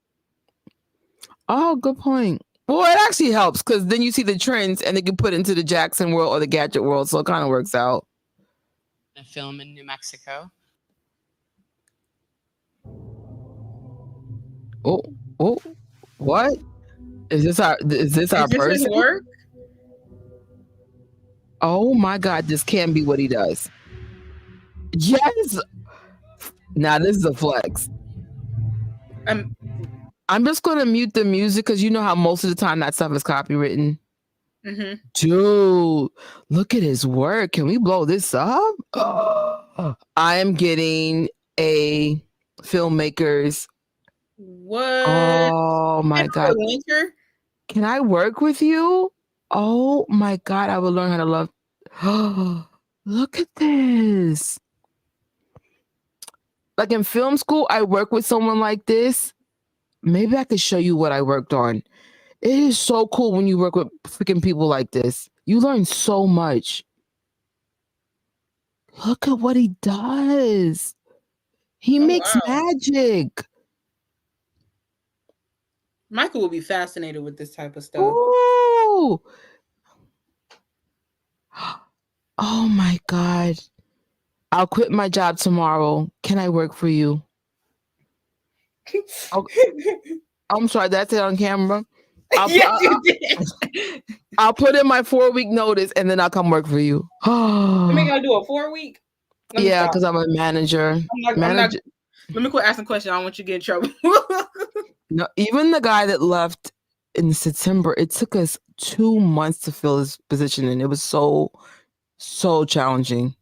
Oh, good point. Well, it actually helps because then you see the trends and they can put it into the Jackson world or the gadget world. So it kind of works out. A film in New Mexico. Oh, what? Is this our person? Work? Oh my God, this can't be what he does. Yes. Now this is a flex. I'm just gonna mute the music because you know how most of the time that stuff is copywritten. Dude, look at his work. Can we blow this up? I am getting a filmmaker's. What? Oh my God. Can I work with you? Oh my God, I will learn how to love. Look at this. Like in film school, I work with someone like this. Maybe I could show you what I worked on. It is so cool when you work with freaking people like this. You learn so much. Look at what he does. He makes wow. magic. Michael will be fascinated with this type of stuff. Ooh. Oh my God. I'll quit my job tomorrow. Can I work for you? Oh, I'm sorry, that's it on camera. Yes, you did. I'll put in my 4-week notice and then I'll come work for you. I mean, I'll do a 4-week. Yeah, because I'm a manager. I'm not. Let me quit asking questions. I don't want you to get in trouble. No, even the guy that left in September, it took us 2 months to fill his position, and it was so challenging.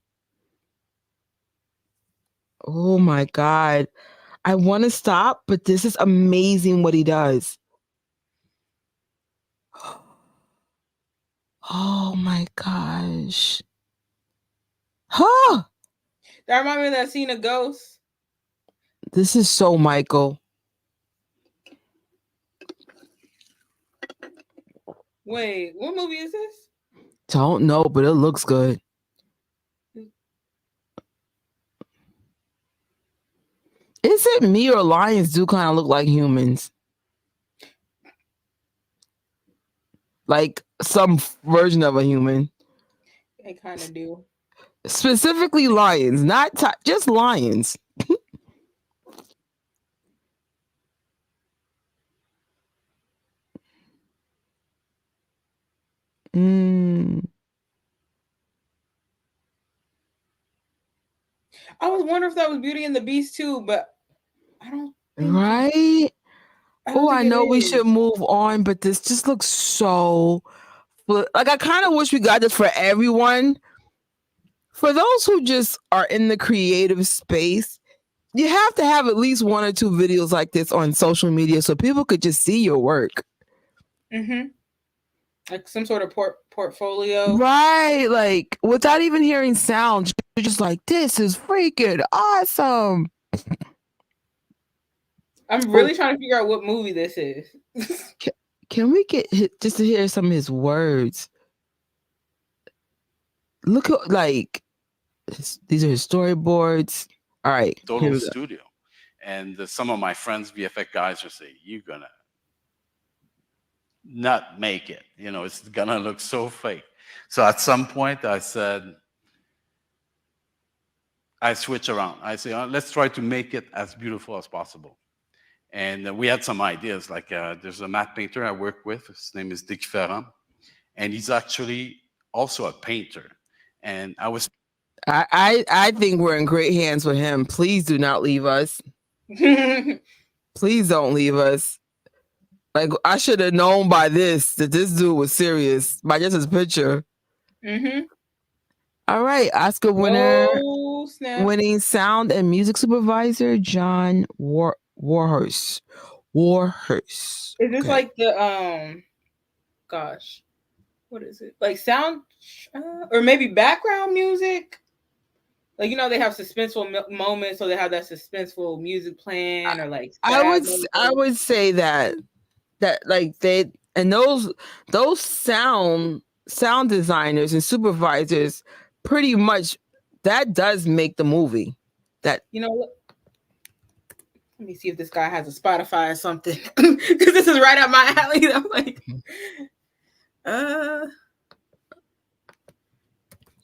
Oh my God. I want to stop, but this is amazing what he does. Oh my gosh. Huh. That reminds me of that scene of Ghost. This is so Michael. Wait, what movie is this? Don't know, but it looks good. Is it me or lions do kind of look like humans? Like some version of a human. They kind of do. Specifically lions, not just lions. I was wondering if that was Beauty and the Beast too, but I don't think Right? I know we is. should move on, but this just looks so like I kind of wish we got this for everyone. For those who just are in the creative space, you have to have at least 1 or 2 videos like this on social media so people could just see your work. Like some sort of portfolio. Right. Like without even hearing sound, you're just like, this is freaking awesome. I'm really trying to figure out what movie this is. Can we get just to hear some of his words? Look at like these are his storyboards. All right, total studio, and some of my friends VFX guys will say, "You're gonna not make it. You know, it's gonna look so fake." So at some point, I said, I switch around. I say, let's try to make it as beautiful as possible. And we had some ideas. Like there's a matte painter I work with. His name is Dick Ferrand, and he's actually also a painter. And I think we're in great hands with him. Please do not leave us. Please don't leave us. Like I should have known by this that this dude was serious by just his picture. All right, Oscar winner, winning sound and music supervisor John Warhurst. Is this like the gosh, what is it? Like sound or maybe background music? Like, you know, they have suspenseful moments, so they have that suspenseful music playing, or like I would say that like they and those sound designers and supervisors pretty much that does make the movie. That you know, let me see if this guy has a Spotify or something, because this is right up my alley. I'm like,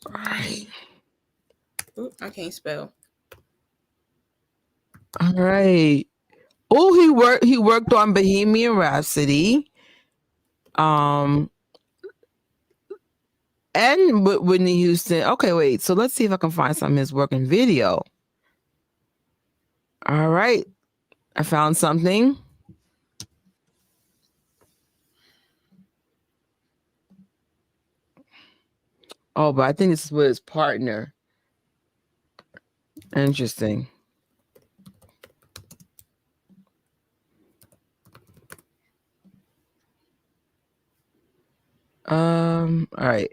right. Ooh, I can't spell. All right. Oh, he worked on Bohemian Rhapsody. And Whitney Houston. Okay, wait. So let's see if I can find some of his work in video. All right. I found something. Oh, but I think this is with his partner. Interesting. All right.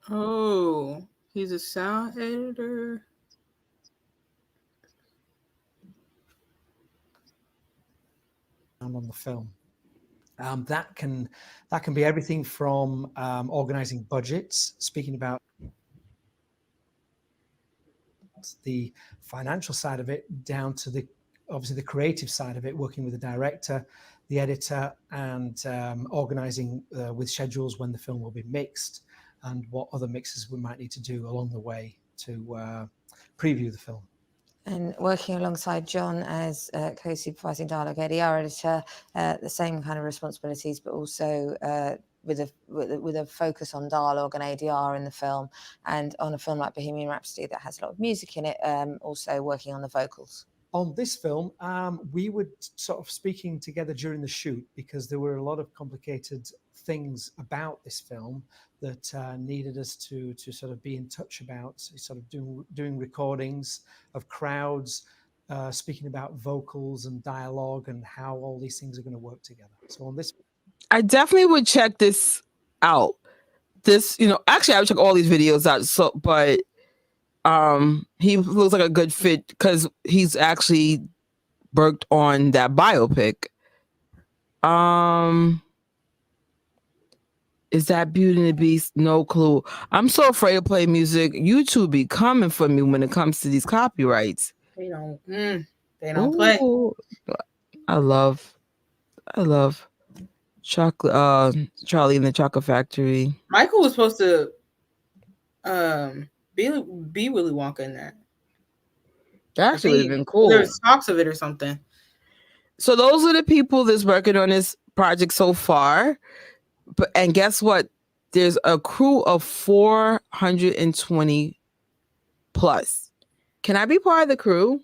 Oh, he's a sound editor. On the film. That can be everything from organizing budgets, speaking about the financial side of it down to obviously the creative side of it, working with the director, the editor, and organizing with schedules when the film will be mixed and what other mixes we might need to do along the way to preview the film. And working alongside John as co-supervising dialogue ADR editor, the same kind of responsibilities, but also with a focus on dialogue and ADR in the film, and on a film like Bohemian Rhapsody that has a lot of music in it, also working on the vocals. On this film, we were sort of speaking together during the shoot because there were a lot of complicated things about this film that needed us to sort of be in touch about, sort of doing recordings of crowds, speaking about vocals and dialogue and how all these things are going to work together. So on this, I definitely would check this out. This, actually I would check all these videos out. So, but he looks like a good fit because he's actually worked on that biopic. Is that Beauty and the Beast? No clue. I'm so afraid to play music. YouTube be coming for me when it comes to these copyrights. They don't play. I love chocolate. Charlie and the Chocolate Factory. Michael was supposed to be Willy Wonka in that. That actually would have been cool. There's talks of it or something. So those are the people that's working on this project so far. And guess what? There's a crew of 420 plus. Can I be part of the crew?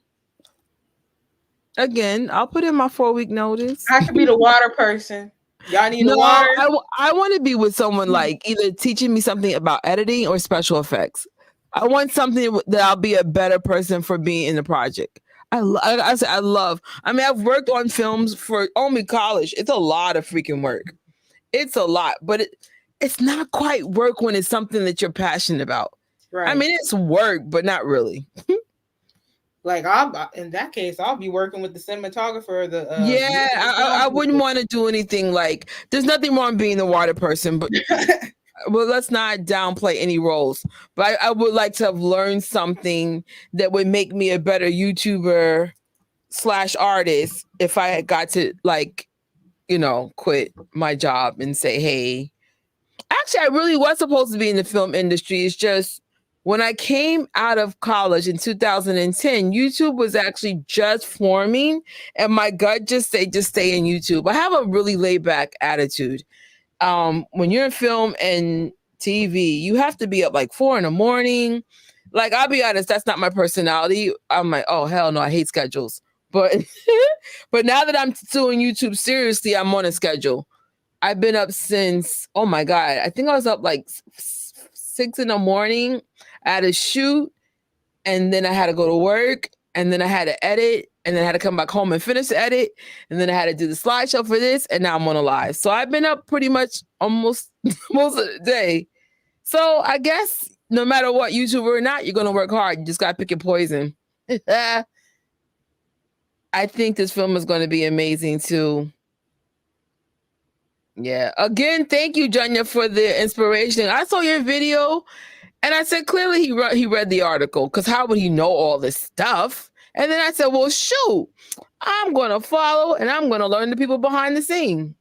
Again, I'll put in my 4-week notice. I could be the water person. Y'all need the water? I want to be with someone like either teaching me something about editing or special effects. I want something that I'll be a better person for being in the project. I mean, I've worked on films for only college. It's a lot of freaking work. It's a lot, but it's not quite work when it's something that you're passionate about. Right. I mean, it's work, but not really. Like in that case, I'll be working with the cinematographer. I wouldn't want to do anything like. There's nothing wrong being the water person, but well, let's not downplay any roles. But I would like to have learned something that would make me a better YouTuber / artist if I had got to quit my job and say, hey, actually, I really was supposed to be in the film industry. It's just when I came out of college in 2010, YouTube was actually just forming, and my gut just said, just stay in YouTube. I have a really laid back attitude. When you're in film and TV, you have to be up like 4 a.m. Like, I'll be honest, that's not my personality. I'm like, oh, hell no, I hate schedules. But now that I'm doing YouTube seriously, I'm on a schedule. I've been up since, oh my God, I think I was up like 6 a.m. I had to shoot, and then I had to go to work, and then I had to edit, and then I had to come back home and finish the edit, and then I had to do the slideshow for this, and now I'm on a live. So I've been up pretty much almost most of the day. So I guess no matter what, YouTuber or not, you're going to work hard. You just got to pick your poison. I think this film is going to be amazing too. Yeah. Again, thank you, Janya, for the inspiration. I saw your video and I said, clearly he read the article, because how would he know all this stuff? And then I said, well, shoot, I'm going to follow and I'm going to learn the people behind the scene.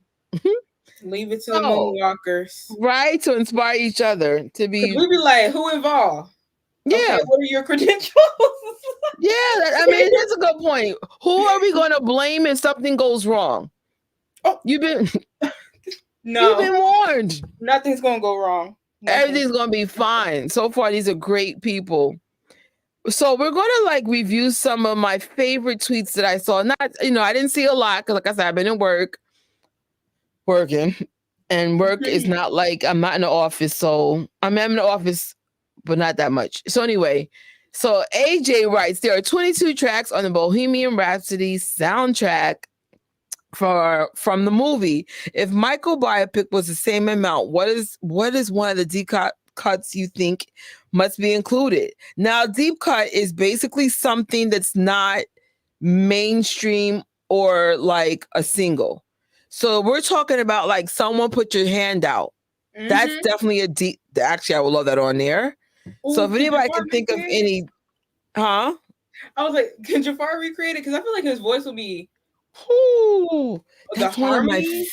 Leave it to the moonwalkers. Right? To inspire each other. To be. We'd be like, who involved? Yeah. Okay, what are your credentials? Yeah, I mean, that's a good point. Who are we going to blame if something goes wrong? Oh, you've been warned. Nothing's going to go wrong. Everything's going to be fine. So far, these are great people. So we're going to review some of my favorite tweets that I saw. Not, I didn't see a lot because, like I said, I've been at working, and work is not like I'm not in the office. So I'm in the office, but not that much. So anyway, so AJ writes, there are 22 tracks on the Bohemian Rhapsody soundtrack from the movie. If Michael biopic was the same amount, what is one of the deep cuts you think must be included? Now, deep cut is basically something that's not mainstream or like a single. So we're talking about someone put your hand out. Mm-hmm. That's definitely a deep. Actually, I would love that on there. Ooh, so if anybody can think of any, Huh? I was like, can Jafar recreate it? Because I feel like his voice will be. Ooh, The that's one of my harmony.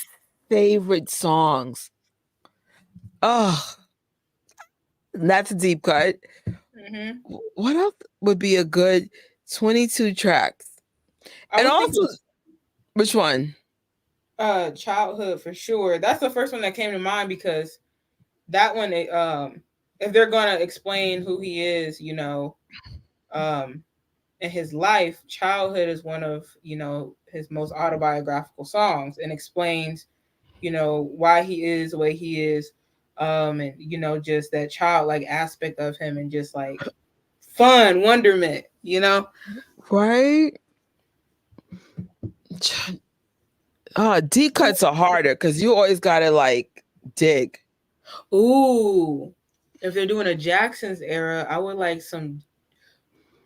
favorite songs. Oh, that's a deep cut. Mm-hmm. What else would be a good 22 tracks? I And would think also, which one? Childhood for sure. That's the first one that came to mind because that one, if they're gonna explain who he is, you know, in his life, Childhood is one of, you know, his most autobiographical songs and explains, you know, why he is the way he is, and you know, just that childlike aspect of him and just like fun wonderment, you know. Right? Deep cuts are harder because you always gotta like dig. Ooh, if they're doing a Jackson's era, I would like some,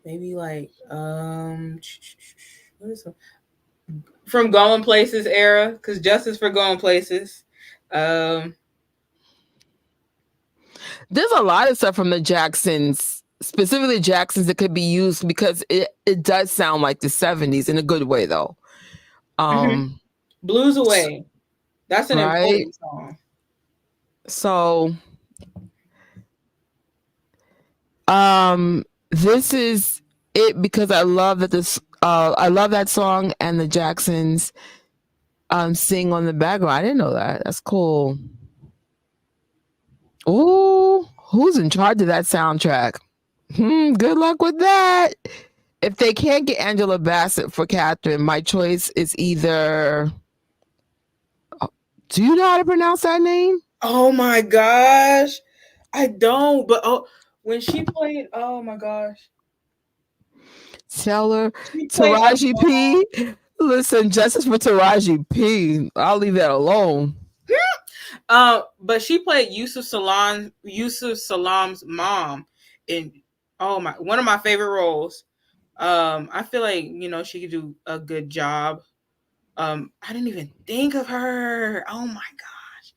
maybe like what is some, from Going Places era, because Justice for Going Places. There's a lot of stuff from the Jacksons, specifically Jacksons, that could be used because it does sound like the 70s in a good way though. Blues Away. That's an right? important song. So this is it because I love that this I love that song and the Jacksons sing on the background. I didn't know that. That's cool. Ooh, who's in charge of that soundtrack? Good luck with that. If they can't get Angela Bassett for Katherine, my choice is either. Do you know how to pronounce that name? Oh my gosh, I don't. But when she played, oh my gosh, Taylor Taraji P. Listen, justice for Taraji P. I'll leave that alone. But she played Yusuf Salam's mom in one of my favorite roles. I feel like, you know, she could do a good job. I didn't even think of her. Oh my gosh.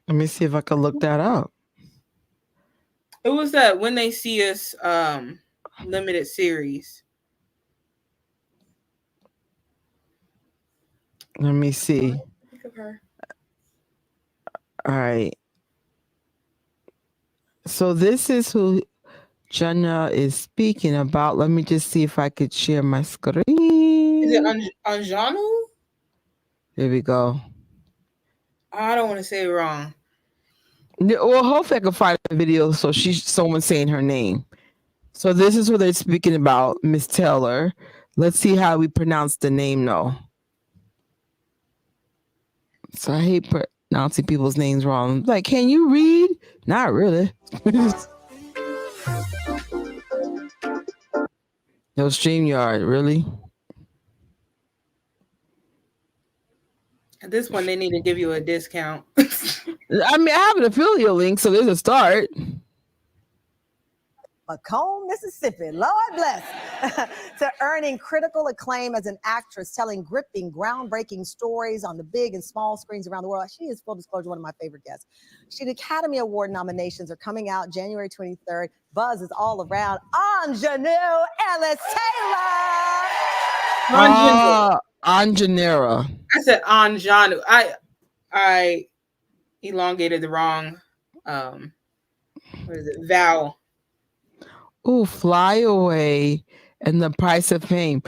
Let me see if I can look that up. It was that When They See Us limited series. Let me see. Think of her. All right. So this is who Jenna is speaking about. Let me just see if I could share my screen. Is it Anjanu? There we go. I don't want to say it wrong. Well, hopefully I can find a video so someone's saying her name. So this is what they're speaking about, Miss Taylor. Let's see how we pronounce the name though. So I hate pronouncing people's names wrong. Like, can you read? Not really. No, StreamYard, really? At this point, they need to give you a discount. I mean, I have an affiliate link, so there's a start. Macomb, Mississippi, Lord bless, to earning critical acclaim as an actress, telling gripping, groundbreaking stories on the big and small screens around the world. She is, full disclosure, one of my favorite guests. The Academy Award nominations are coming out January 23rd. Buzz is all around. Anjanou Ellis Taylor. Anjanera. I said Anjanu. I elongated the wrong what is it? Vowel. Ooh, Fly Away and The Price of Fame.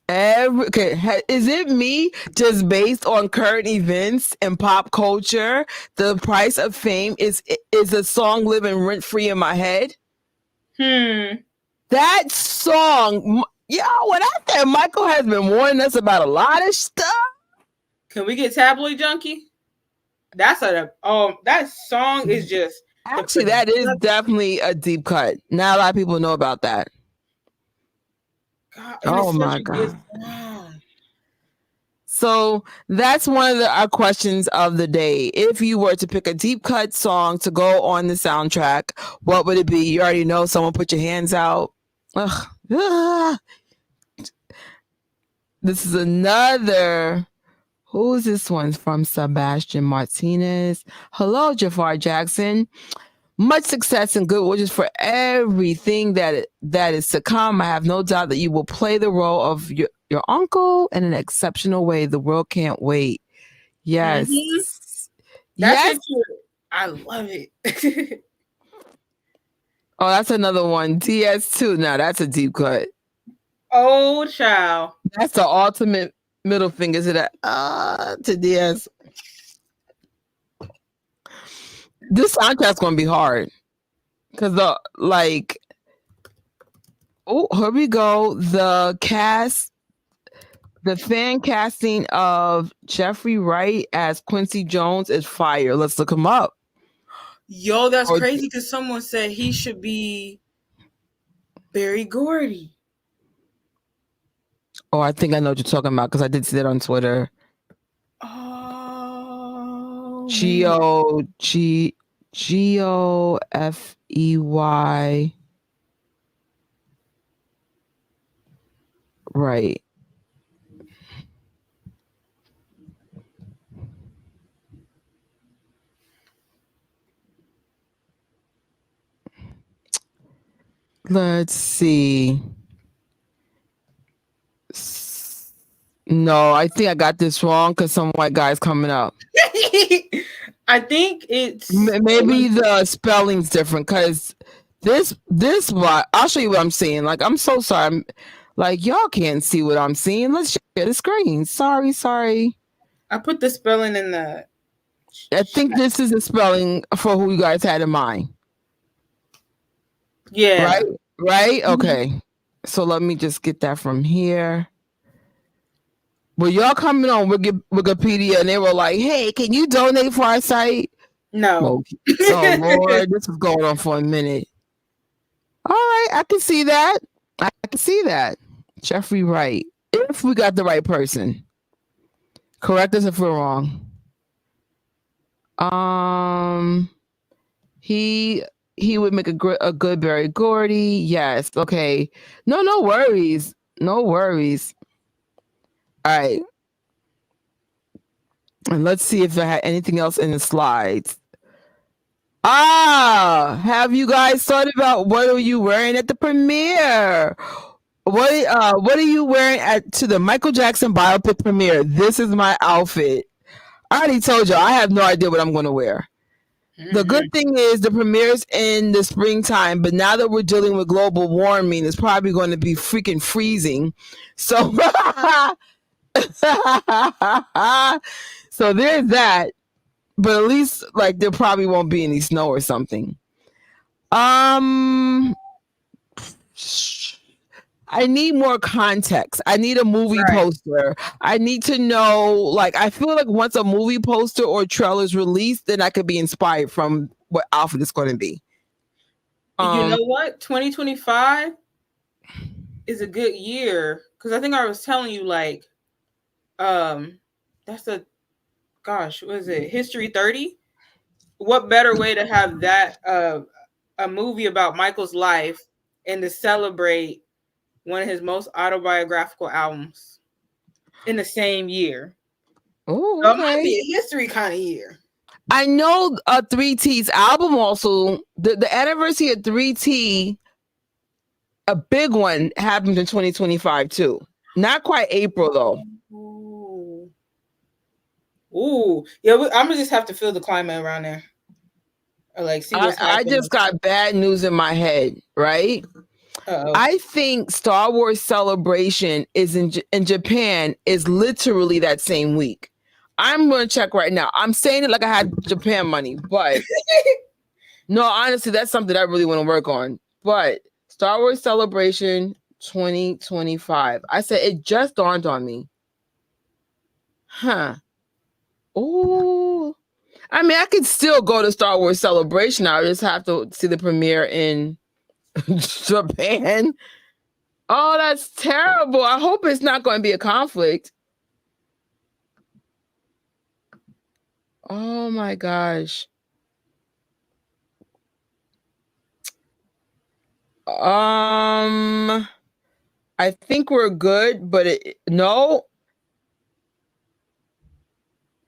Is it me just based on current events and pop culture? The Price of Fame is a song living rent free in my head. That song, when I said Michael has been warning us about a lot of stuff. Can we get Tabloid Junkie? That's that song is just actually that is definitely a deep cut. Not a lot of people know about that. God, oh my God. So that's one of our questions of the day. If you were to pick a deep cut song to go on the soundtrack, what would it be? You already know. Someone put your hands out. Ugh. Ah. This is another. Who's this one from? Sebastian Martinez. Hello, Jafar Jackson. Much success and good wishes for everything that is to come. I have no doubt that you will play the role of your uncle in an exceptional way. The world can't wait. Yes. Mm-hmm. That Yes. picture, I love it. Oh, that's another one. DS2. Now that's a deep cut. Oh, child. That's the ultimate middle finger to that. To DS. This soundtrack's gonna be hard. Cause here we go. The fan casting of Jeffrey Wright as Quincy Jones is fire. Let's look him up. Yo, that's crazy because someone said he should be Barry Gordy. Oh, I think I know what you're talking about because I did see that on Twitter. Oh, G-O-F-E-Y. Right. Let's see. No, I think I got this wrong because some white guy's coming up. I think it's maybe the spelling's different because this what I'll show you what I'm seeing. Like, I'm so sorry. Y'all can't see what I'm seeing. Let's share the screen. Sorry. I put the spelling in the. I think this is the spelling for who you guys had in mind. Yeah. Right? Okay. So let me just get that from here. Well, y'all coming on Wikipedia and they were like, hey, can you donate for our site? No. Oh, Lord, this is going on for a minute. All right, I can see that. Jeffrey Wright. If we got the right person. Correct us if we're wrong. He would make a good Barry Gordy. Yes. Okay. No worries. All right. And let's see if I had anything else in the slides. Have you guys thought about what are you wearing at the premiere? What are you wearing to the Michael Jackson biopic premiere? This is my outfit. I already told you I have no idea what I'm going to wear. The good thing is the premiere's in the springtime, but now that we're dealing with global warming, it's probably going to be freaking freezing. So, so there's that. But at least there probably won't be any snow or something. I need more context. I need a movie poster. I need to know, I feel like once a movie poster or trailer is released, then I could be inspired from what outfit it's going to be. You know what? 2025 is a good year because I think I was telling you that's what is it? History 30? What better way to have that a movie about Michael's life and to celebrate one of his most autobiographical albums in the same year? Oh, so it might be a history kind of year. I know 3T's album also, the anniversary of 3T, a big one, happened in 2025 too. Not quite April though. Ooh. Yeah, I'm gonna just have to feel the climate around there. Or see what's happening. I just got bad news in my head, right? Uh-oh. I think Star Wars Celebration is in Japan is literally that same week. I'm going to check right now. I'm saying it like I had Japan money, but no, honestly, that's something I really want to work on. But Star Wars Celebration 2025. I said it just dawned on me. Huh. Oh. I mean, I could still go to Star Wars Celebration. I just have to see the premiere in Japan. Oh, that's terrible. I hope it's not going to be a conflict. Oh my gosh. I think we're good, but no.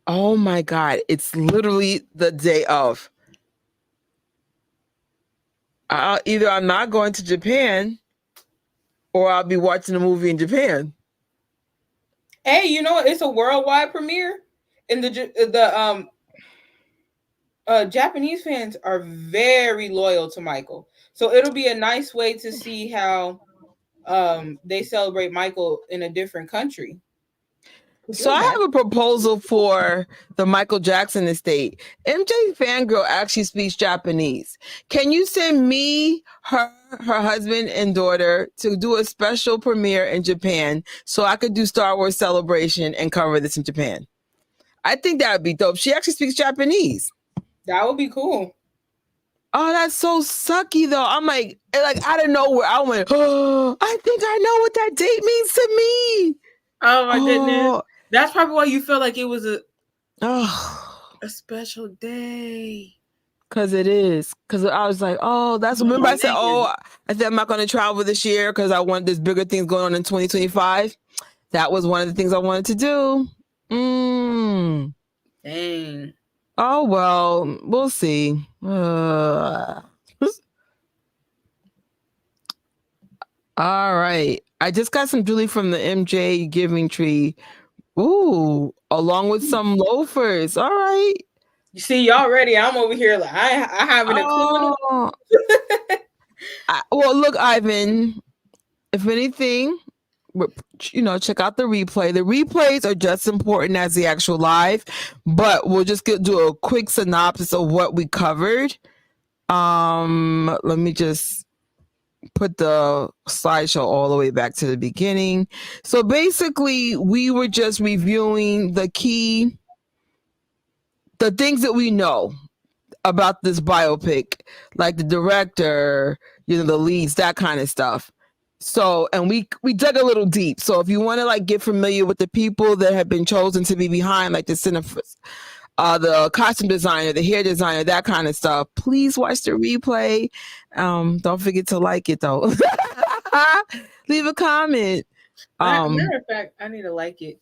Oh my God. It's literally the day of. Either I'm not going to Japan, or I'll be watching a movie in Japan. Hey, you know it's a worldwide premiere, and the Japanese fans are very loyal to Michael, so it'll be a nice way to see how they celebrate Michael in a different country. So I have a proposal for the Michael Jackson estate. MJ Fangirl actually speaks Japanese. Can you send me, her husband, and daughter to do a special premiere in Japan so I could do Star Wars Celebration and cover this in Japan? I think that would be dope. She actually speaks Japanese. That would be cool. Oh, that's so sucky though. I'm like out of nowhere, I went, oh, I think I know what that date means to me. Oh my goodness. That's probably why you feel like it was a special day. Because it is. Because I was like, oh, that's, remember I said, I said I'm not going to travel this year because I want this bigger things going on in 2025. That was one of the things I wanted to do. Dang. Oh, well, we'll see. All right. I just got some jewelry from the MJ Giving Tree. Ooh, along with some loafers. All right. You see, y'all ready. I'm over here like I haven't a clue. Well, look, Ivan, if anything, check out the replay. The replays are just as important as the actual live, but we'll just do a quick synopsis of what we covered. Let me just put the slideshow all the way back to the beginning. So basically, we were just reviewing the things that we know about this biopic, like the director, the leads, that kind of stuff. So, and we dug a little deep. So if you want to get familiar with the people that have been chosen to be behind, like the costume designer, the hair designer, that kind of stuff, please watch the replay. Don't forget to like it though. Leave a comment. Matter of fact, I need to like it.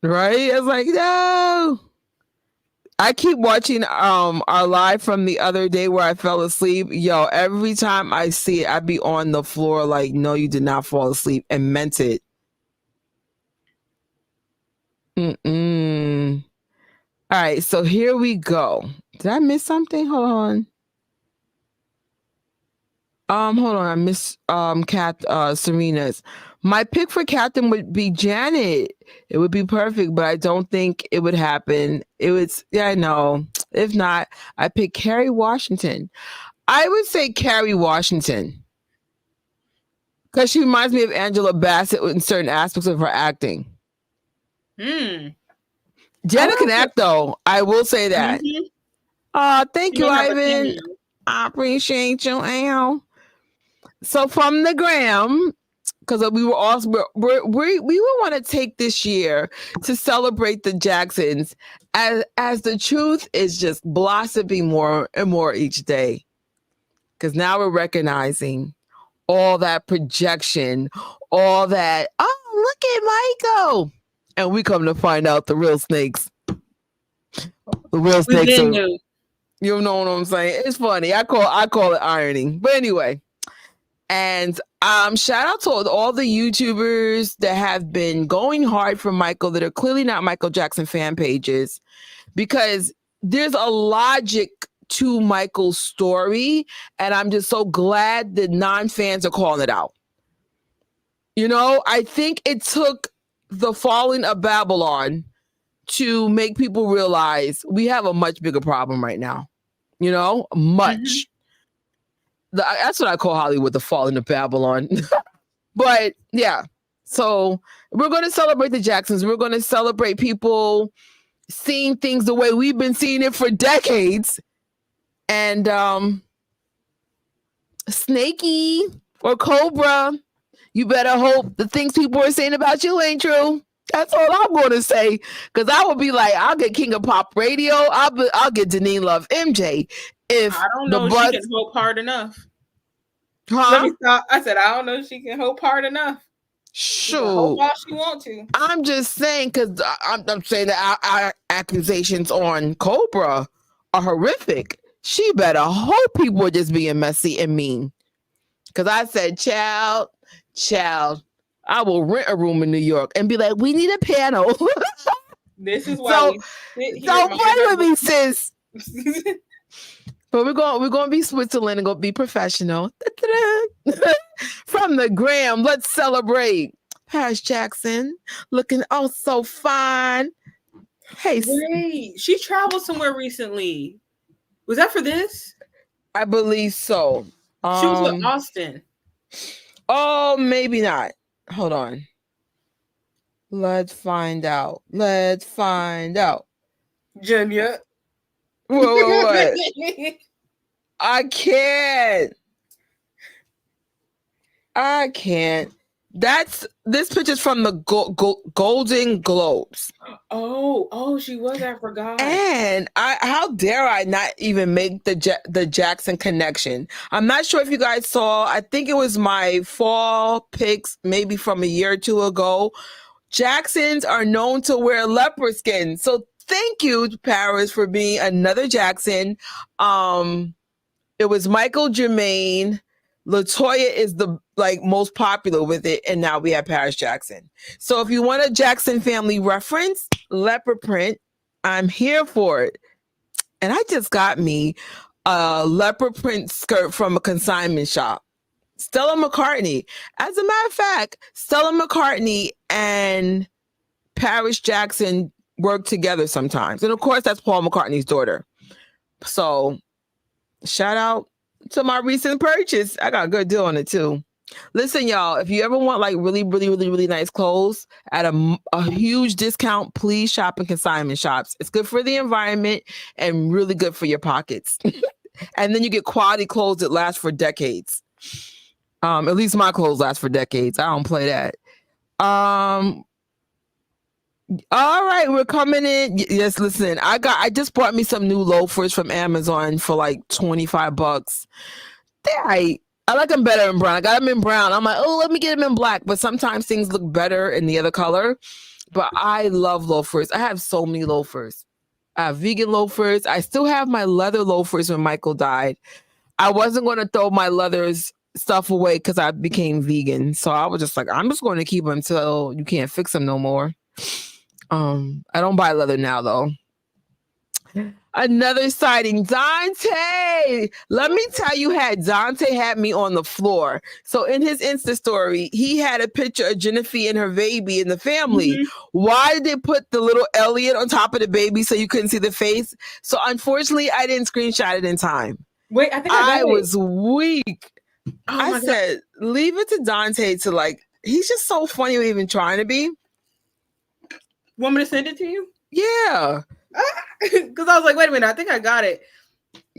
Right? I was like, no. I keep watching our live from the other day where I fell asleep. Yo, every time I see it, I be on the floor like, no, you did not fall asleep, and meant it. All right, so here we go. Did I miss something? Hold on. I missed Serena's. My pick for Katherine would be Janet. It would be perfect, but I don't think it would happen. I know. If not, I pick Kerry Washington. I would say Kerry Washington because she reminds me of Angela Bassett in certain aspects of her acting. Janet can act though. I will say that. Thank you, Ivan. I appreciate you, Al. So from the gram, because we were also we would want to take this year to celebrate the Jacksons as the truth is just blossoming more and more each day. Because now we're recognizing all that projection, all that, oh, look at Michael. And we come to find out the real snakes. The real snakes are, you know what I'm saying? It's funny. I call it irony. But anyway. And shout out to all the YouTubers that have been going hard for Michael that are clearly not Michael Jackson fan pages, because there's a logic to Michael's story. And I'm just so glad that non-fans are calling it out. I think it took the falling of Babylon to make people realize we have a much bigger problem right now. Much. That's what I call Hollywood, the falling of Babylon. But yeah, so we're going to celebrate the Jacksons. We're going to celebrate people seeing things the way we've been seeing it for decades. And Snakey or Cobra, you better hope the things people are saying about you ain't true. That's all I'm going to say. Because I would be like, I'll get King of Pop Radio. I'll get Deneen Love MJ. If I don't know if she can hope hard enough. Let me stop. I said, I don't know if she can hope hard enough. Sure. Hope all she wants to. I'm just saying, because I'm saying that our accusations on Cobra are horrific. She better hope people were just being messy and mean. Because I said, child, I will rent a room in New York and be like, we need a panel. This is why we sit here. Don't play with me, sis. But we're going to be Switzerland and going to be professional. From the gram, let's celebrate. Paris Jackson looking so fine. Hey, wait, she traveled somewhere recently. Was that for this? I believe so. She was with Austin. Oh, maybe not. Hold on. Let's find out. Junior. What? I can't. This picture's from the Golden Globes. Oh, she was. I forgot. And how dare I not even make the Jackson connection? I'm not sure if you guys saw. I think it was my fall pics, maybe from a year or two ago. Jacksons are known to wear leopard skin, so thank you, Paris, for being another Jackson. It was Michael Jermaine. LaToya is the most popular with it, and now we have Paris Jackson. So if you want a Jackson family reference, leopard print, I'm here for it. And I just got me a leopard print skirt from a consignment shop. Stella McCartney. As a matter of fact, Stella McCartney and Paris Jackson work together sometimes. And of course, that's Paul McCartney's daughter. So shout out to my recent purchase. I got a good deal on it too. Listen, y'all, if you ever want really, really, really, really nice clothes at a huge discount, please shop in consignment shops. It's good for the environment and really good for your pockets. And then you get quality clothes that last for decades. At least my clothes last for decades. I don't play that. All right, we're coming in. Yes, listen, I just bought me some new loafers from Amazon for like $25. I like them better in brown. I got them in brown. I'm like, oh, let me get them in black. But sometimes things look better in the other color. But I love loafers. I have so many loafers. I have vegan loafers. I still have my leather loafers when Michael died. I wasn't going to throw my leathers stuff away because I became vegan. So I was just like, I'm just going to keep them until you can't fix them no more. I don't buy leather now though. Another sighting, Dante. Let me tell you, Dante had me on the floor. So in his Insta story, he had a picture of Jennifer and her baby and the family. Mm-hmm. Why did they put the little Elliot on top of the baby so you couldn't see the face? So unfortunately, I didn't screenshot it in time. Wait, I think I was weak. I said, leave it to Dante to he's just so funny with even trying to be. Want me to send it to you? Yeah. Because I was like, wait a minute, I think I got it.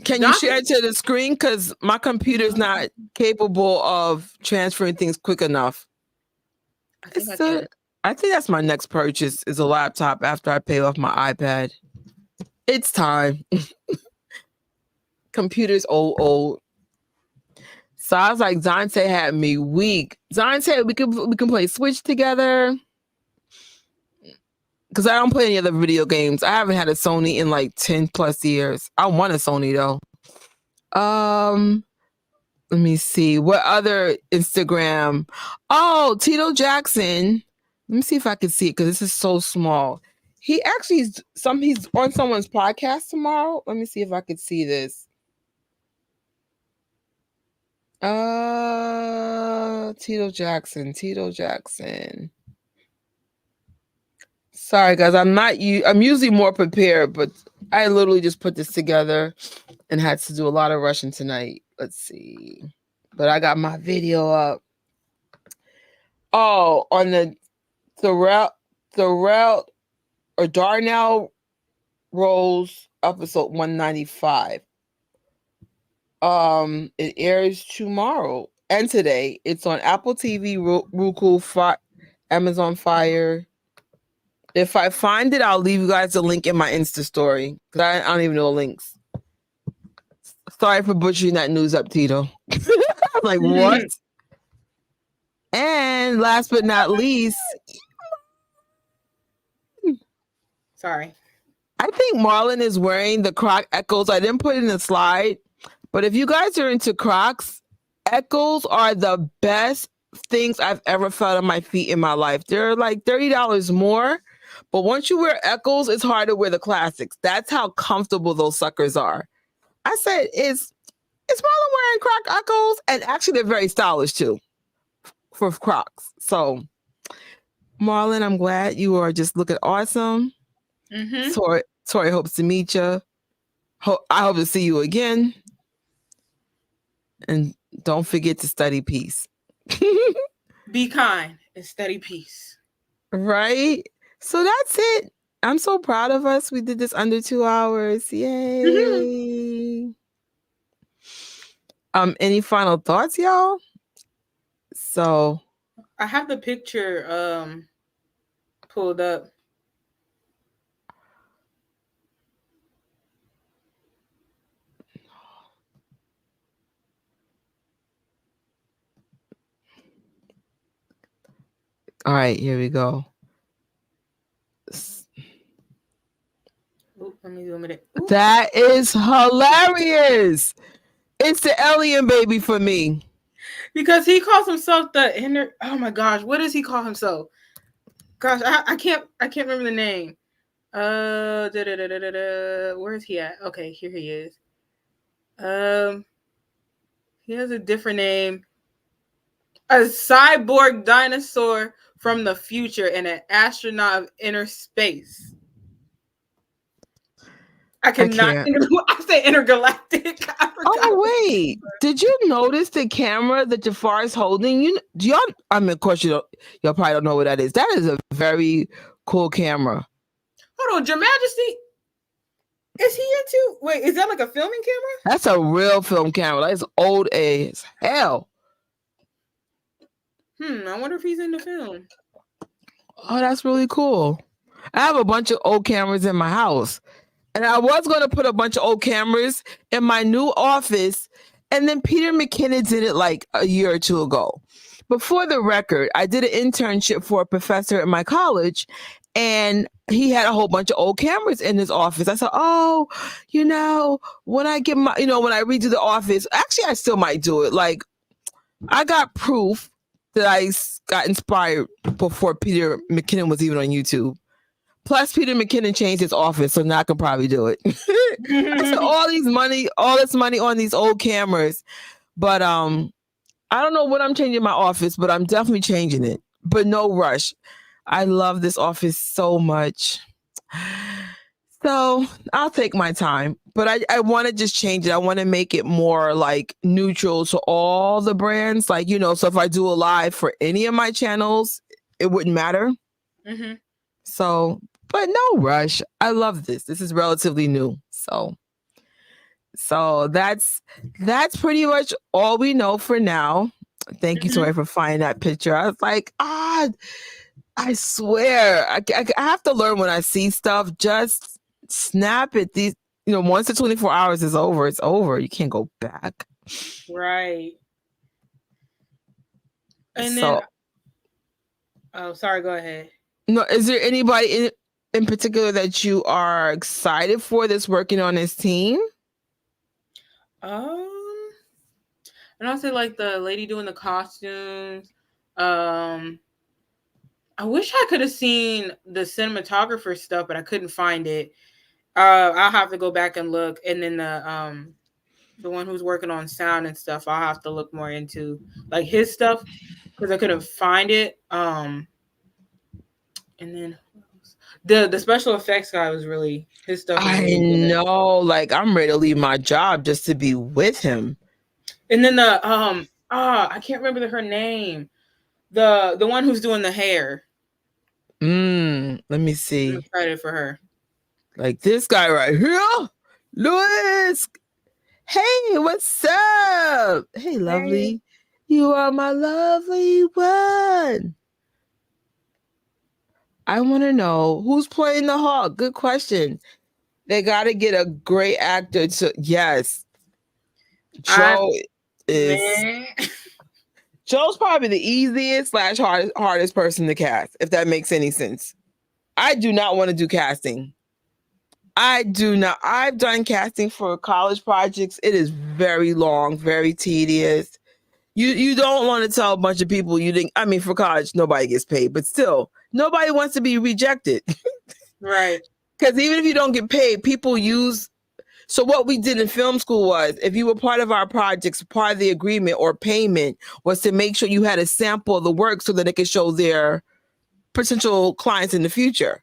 Can you share it to the screen? Because my computer's not capable of transferring things quick enough. I think that's my next purchase is a laptop after I pay off my iPad. It's time. Computer's old. So I was like, Dante had me weak. Dante, we can play Switch together. Because I don't play any other video games. I haven't had a Sony in 10 plus years. I want a Sony though. Let me see. What other Instagram? Oh, Tito Jackson. Let me see if I can see it because this is so small. He actually he's on someone's podcast tomorrow. Let me see if I could see this. Tito Jackson. Sorry, guys. I'm usually more prepared, but I literally just put this together and had to do a lot of rushing tonight. Let's see. But I got my video up. Oh, on the Darnell Rose episode 195. It airs tomorrow and today. It's on Apple TV, Roku, Amazon Fire. If I find it, I'll leave you guys a link in my Insta story because I don't even know the links. Sorry for butchering that news up, Tito. I'm what? And last but not least, sorry, I think Marlon is wearing the Croc Echoes. I didn't put it in the slide, but if you guys are into Crocs, Echoes are the best things I've ever felt on my feet in my life. They're like $30 more, but once you wear Echoes, it's hard to wear the classics. That's how comfortable those suckers are. I said, is Marlon wearing Croc Echoes? And actually, they're very stylish too for Crocs. So, Marlon, I'm glad you are just looking awesome. Mm-hmm. Tori hopes to meet you. I hope to see you again. And don't forget to study peace. Be kind and study peace. Right? So that's it. I'm so proud of us. We did this under 2 hours. Yay. Mm-hmm. Any final thoughts, y'all? So I have the picture pulled up. All right, here we go. Ooh, let me zoom it. That is hilarious. It's the alien baby for me. Because he calls himself the inner. Oh my gosh, what does he call himself? Gosh, I can't remember the name. Where is he at? Okay, here he is. He has a different name. A cyborg dinosaur from the future and an astronaut of inner space. I cannot. I say intergalactic. Oh wait! Did you notice the camera that Jafar is holding? Y'all? I mean, of course y'all probably don't know what that is. That is a very cool camera. Hold on, Your Majesty. Is he into? Wait, is that like a filming camera? That's a real film camera. That's old as hell. I wonder if he's into film. Oh, that's really cool. I have a bunch of old cameras in my house. And I was going to put a bunch of old cameras in my new office. And then Peter McKinnon did it like a year or two ago. But for the record, I did an internship for a professor at my college. And he had a whole bunch of old cameras in his office. I said, oh, when I get my, when I redo the office, actually, I still might do it. Like, I got proof that I got inspired before Peter McKinnon was even on YouTube. Plus, Peter McKinnon changed his office, so now I can probably do it. I spent all this money on these old cameras, but I don't know when I'm changing my office, but I'm definitely changing it. But no rush. I love this office so much. So I'll take my time, but I want to just change it. I want to make it more like neutral to all the brands. Like, so if I do a live for any of my channels, it wouldn't matter. Mm-hmm. So, but no rush. I love this. This is relatively new. So that's pretty much all we know for now. Thank you, Tori, for finding that picture. I was like, I swear, I have to learn when I see stuff, just snap it. These, once the 24 hours is over, it's over. You can't go back. Right. And then, oh, sorry, go ahead. No, is there anybody in particular that you are excited for that's working on this team? And I'll say like the lady doing the costumes. I wish I could have seen the cinematographer stuff, but I couldn't find it. I'll have to go back and look. And then the one who's working on sound and stuff, I'll have to look more into like his stuff because I couldn't find it. And then the special effects guy was really his stuff. I know, like I'm ready to leave my job just to be with him. And then I can't remember her name. The one who's doing the hair. Let me see. I'm excited for her. Like this guy right here, Louis. Hey, what's up? Hey, lovely. Hey. You are my lovely one. I want to know who's playing the Hawk. Good question. They got to get a great actor to. Yes, Joe is. Joe's probably the easiest / hardest person to cast, if that makes any sense. I do not want to do casting. I do not. I've done casting for college projects. It is very long, very tedious. You don't want to tell a bunch of people you didn't. I mean, for college, nobody gets paid, but still, nobody wants to be rejected. Right. Because even if you don't get paid, people use. So what we did in film school was, if you were part of our projects, part of the agreement or payment was to make sure you had a sample of the work so that they could show their potential clients in the future.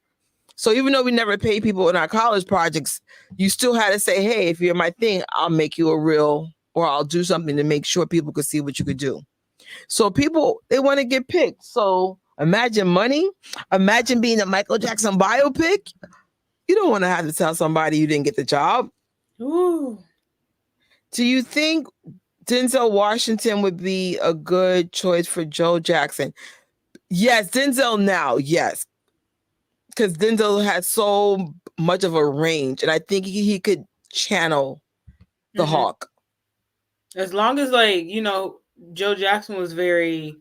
So even though we never paid people in our college projects, you still had to say, hey, if you're my thing, I'll make you a reel or I'll do something to make sure people could see what you could do. So people, they want to get picked. So imagine money. Imagine being a Michael Jackson biopic. You don't want to have to tell somebody you didn't get the job. Ooh. Do you think Denzel Washington would be a good choice for Joe Jackson? Yes, Denzel now, yes. Because Denzel has so much of a range, and I think he could channel the hawk. As long as, like, you know, Joe Jackson was very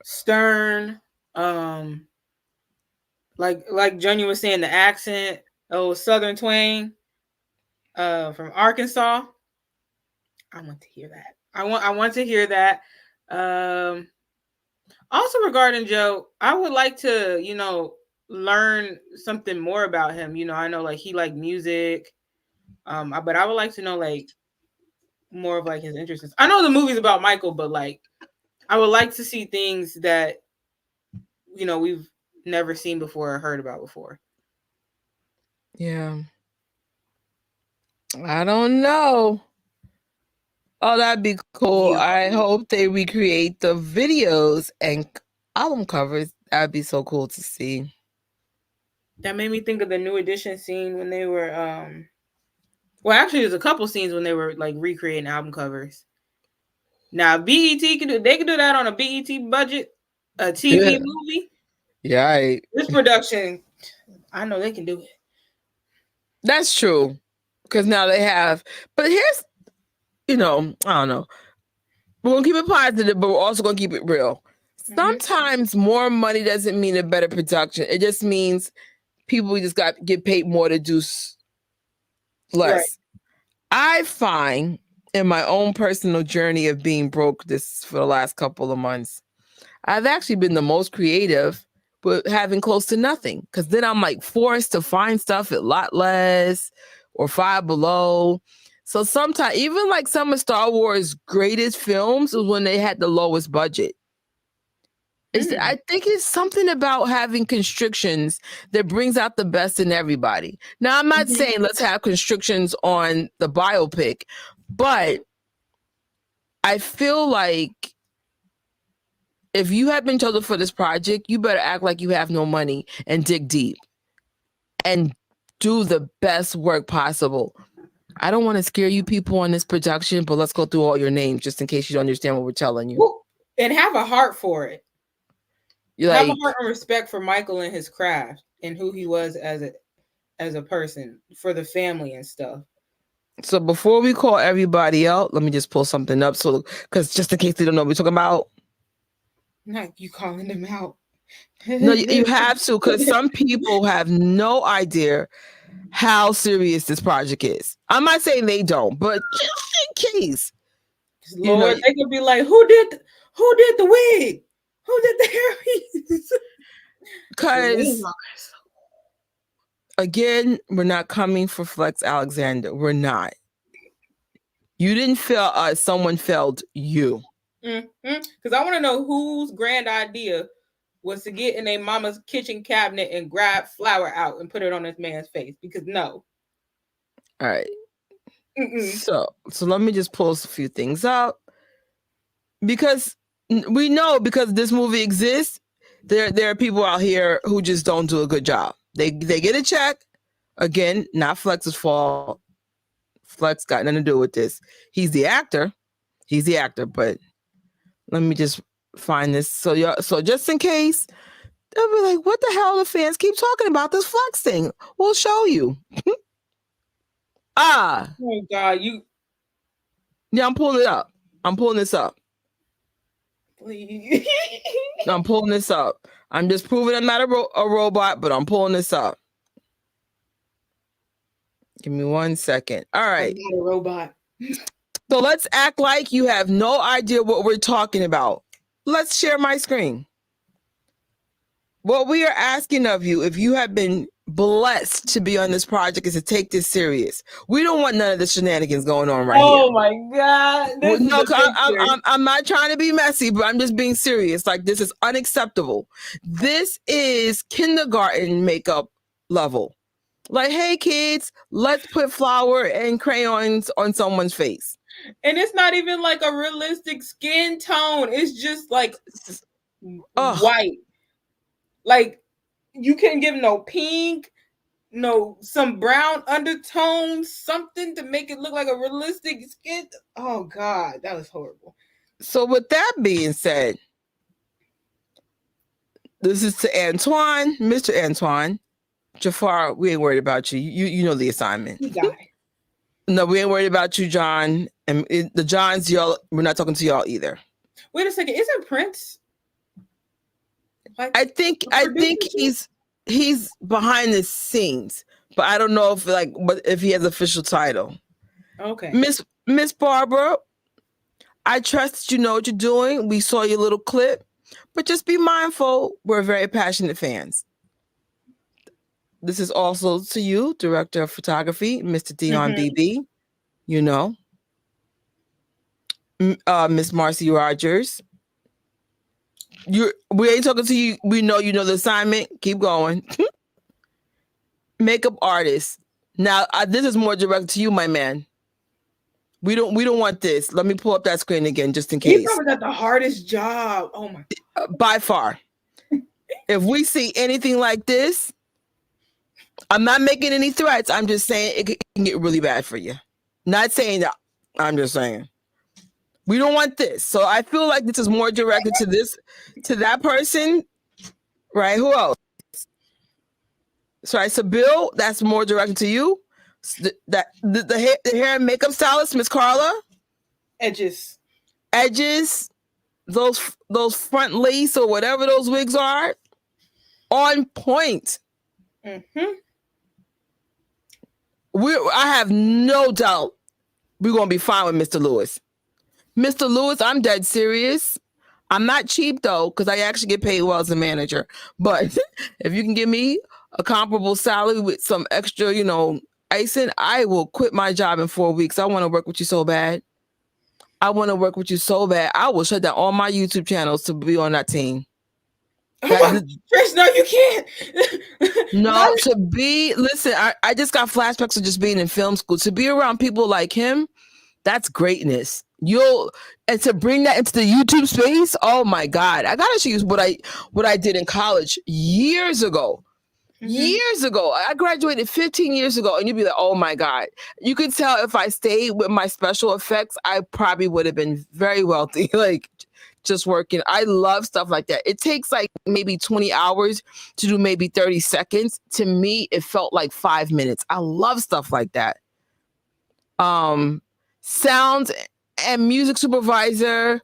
stern, like Johnny was saying, the accent, Southern twang, from Arkansas. I want to hear that. I want to hear that. Also regarding Joe, I would like to, you know, learn something more about him. You know, I know like he liked music, but I would like to know like more of like his interests. I know the movie's about Michael, but like I would like to see things that, you know, we've never seen before or heard about before. Yeah. I don't know. Oh, that'd be cool. I hope they recreate the videos and album covers. That'd be so cool to see. That made me think of the New Edition scene when they were well, actually there's a couple scenes when they were like recreating album covers. Now BET can do that on a BET budget, a TV movie. Yeah. This production, I know they can do it. That's true. Because now they have, but here's, you know, I don't know. We're going to keep it positive, but we're also going to keep it real. Sometimes more money doesn't mean a better production. It just means people just got get paid more to do less. Right. I find in my own personal journey of being broke this for the last couple of months, I've actually been the most creative, but having close to nothing. Because then I'm like forced to find stuff at Lot Less or Five Below. So sometimes, even like some of Star Wars' greatest films was when they had the lowest budget. I think it's something about having constrictions that brings out the best in everybody. Now, I'm not saying let's have constrictions on the biopic, but I feel like if you have been chosen for this project, you better act like you have no money and dig deep and do the best work possible. I don't want to scare you people on this production, but let's go through all your names just in case you don't understand what we're telling you. And have a heart for it. You're have like, a heart and respect for Michael and his craft and who he was as a person, for the family and stuff. So before we call everybody out, let me just pull something up. So, because just in case they don't know what we're talking about. Not you calling them out. No, you have to, because some people have no idea how serious this project is. I'm not saying they don't, but just in case. Lord, they could be like, who did the wig? Who did the hair? Because again, we're not coming for Flex Alexander. We're not. You didn't fail us. Someone failed you. Because I want to know whose grand idea was to get in a mama's kitchen cabinet and grab flour out and put it on this man's face. Because no. All right. So let me just pull a few things up. Because we know, because this movie exists, there are people out here who just don't do a good job. They get a check. Again, not Flex's fault. Flex got nothing to do with this. He's the actor, but let me just find this. So just in case, they'll be like, what the hell the fans keep talking about this Flex thing? We'll show you. Oh God, yeah, I'm pulling it up. I'm pulling this up. Please. I'm pulling this up. I'm just proving I'm not a robot, but I'm pulling this up. Give me 1 second. All right. I'm not a robot. So let's act like you have no idea what we're talking about. Let's share my screen. What we are asking of you, if you have been blessed to be on this project, is to take this serious. We don't want none of the shenanigans going on right here. Oh my God. This is No, the picture. I'm not trying to be messy, but I'm just being serious. Like, this is unacceptable. This is kindergarten makeup level. Like, hey kids, let's put flour and crayons on someone's face. And it's not even like a realistic skin tone. It's just like white. Like, you can't give no pink, no some brown undertones, something to make it look like a realistic skin. Oh God, that was horrible. So with that being said, this is to Antoine, Mr. Antoine. Jafar, we ain't worried about you. You know the assignment. You got it. No, we ain't worried about you, John. And the Johns, y'all, we're not talking to y'all either. Wait a second, isn't Prince? Like, I think he's behind the scenes, but I don't know if he has official title. Okay. Miss Barbara, I trust that you know what you're doing. We saw your little clip, but just be mindful. We're very passionate fans. This is also to you, Director of Photography, Mr. Dion BB. You know, Miss Marcy Rogers. We ain't talking to you. We know you know the assignment. Keep going. Makeup artist. Now, this is more direct to you, my man. We don't want this. Let me pull up that screen again, just in case. He probably got the hardest job. Oh my! By far. If we see anything like this, I'm not making any threats. I'm just saying it can get really bad for you. Not saying that. I'm just saying. We don't want this. So I feel like this is more directed to that person, right? Who else? Sorry, so Bill, that's more directed to you. The hair and makeup stylist, Miss Carla. Edges. Those front lace or whatever those wigs are, on point. I have no doubt we're gonna be fine with Mr. Lewis. Mr. Lewis, I'm dead serious. I'm not cheap though, because I actually get paid well as a manager. But if you can give me a comparable salary with some extra, icing, I will quit my job in 4 weeks. I want to work with you so bad. I will shut down all my YouTube channels to be on that team. Chris, no, you can't. No, listen, I just got flashbacks of just being in film school. To be around people like him, that's greatness. And to bring that into the YouTube space, oh my God. I gotta use what I did in college years ago. Years ago. I graduated 15 years ago, and you'd be like, oh my God. You could tell if I stayed with my special effects, I probably would have been very wealthy, like just working. I love stuff like that. It takes like maybe 20 hours to do maybe 30 seconds. To me, it felt like 5 minutes. I love stuff like that. Sound and music supervisor.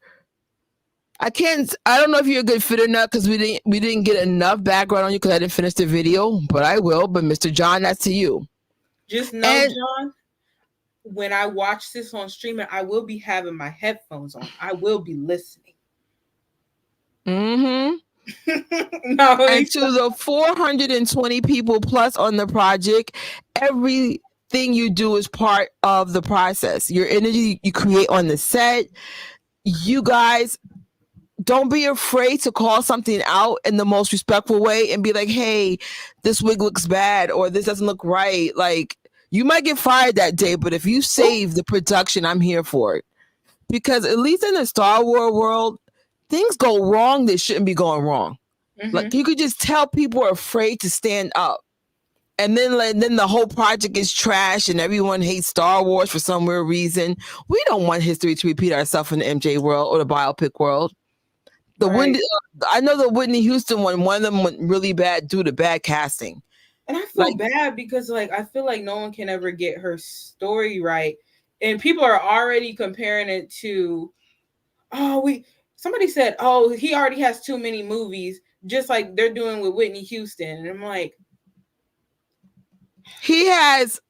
I don't know if you're a good fit or not, because we didn't get enough background on you because I didn't finish the video, but I will. But Mr. John, that's to you. Just know, John, when I watch this on streaming, I will be having my headphones on. I will be listening. And to the 420 people plus on the project, everything you do is part of the process. Your energy you create on the set. You guys, don't be afraid to call something out in the most respectful way and be like, hey, this wig looks bad or this doesn't look right. Like, you might get fired that day, but if you save the production, I'm here for it. Because at least in the Star Wars world, things go wrong that shouldn't be going wrong. Like, you could just tell people are afraid to stand up. And then the whole project is trash and everyone hates Star Wars for some weird reason. We don't want history to repeat itself in the MJ world or the biopic world. I know the Whitney Houston one of them went really bad due to bad casting. And I feel bad because I feel like no one can ever get her story right. And people are already comparing it to, somebody said, oh, he already has too many movies, just like they're doing with Whitney Houston. And I'm like, he has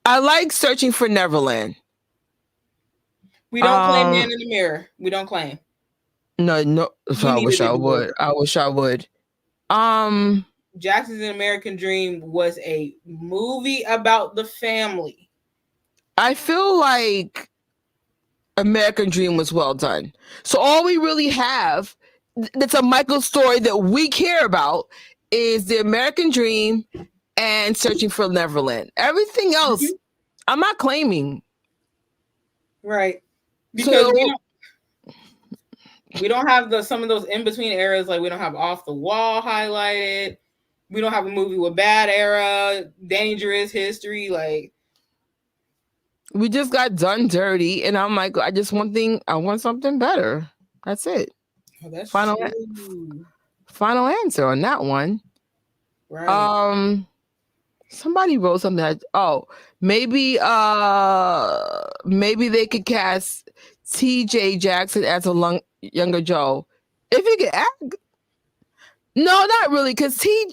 I like Searching for Neverland. We don't claim Man in the Mirror. We don't claim. No. So I wish I would. Jackson's An American Dream was a movie about the family. I feel like American Dream was well done. So all we really have that's a Michael story that we care about is the American Dream and Searching for Neverland. Everything else, I'm not claiming. Right. Because we don't have some of those in between eras. Like we don't have Off the Wall highlighted. We don't have a movie with Bad Era, Dangerous History. Like we just got done dirty, and I'm like, I want something better. That's it. Oh, that's final answer on that one. Right. Somebody wrote something that, maybe they could cast TJ Jackson as a younger Joe. If he could act. No, not really, because he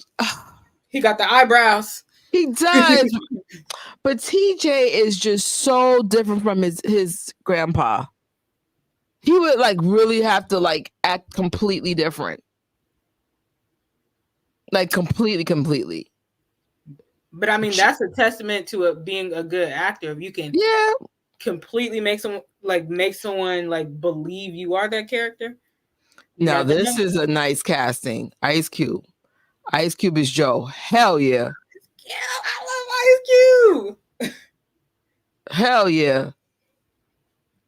got the eyebrows. He does. But TJ is just so different from his grandpa. He would like really have to like act completely different. Like completely. But I mean, that's a testament to being a good actor. If you can completely make someone believe you are that character. Now this is a nice casting. Ice Cube. Ice Cube is Joe. Hell yeah. Yeah, I love Ice Cube. Hell yeah.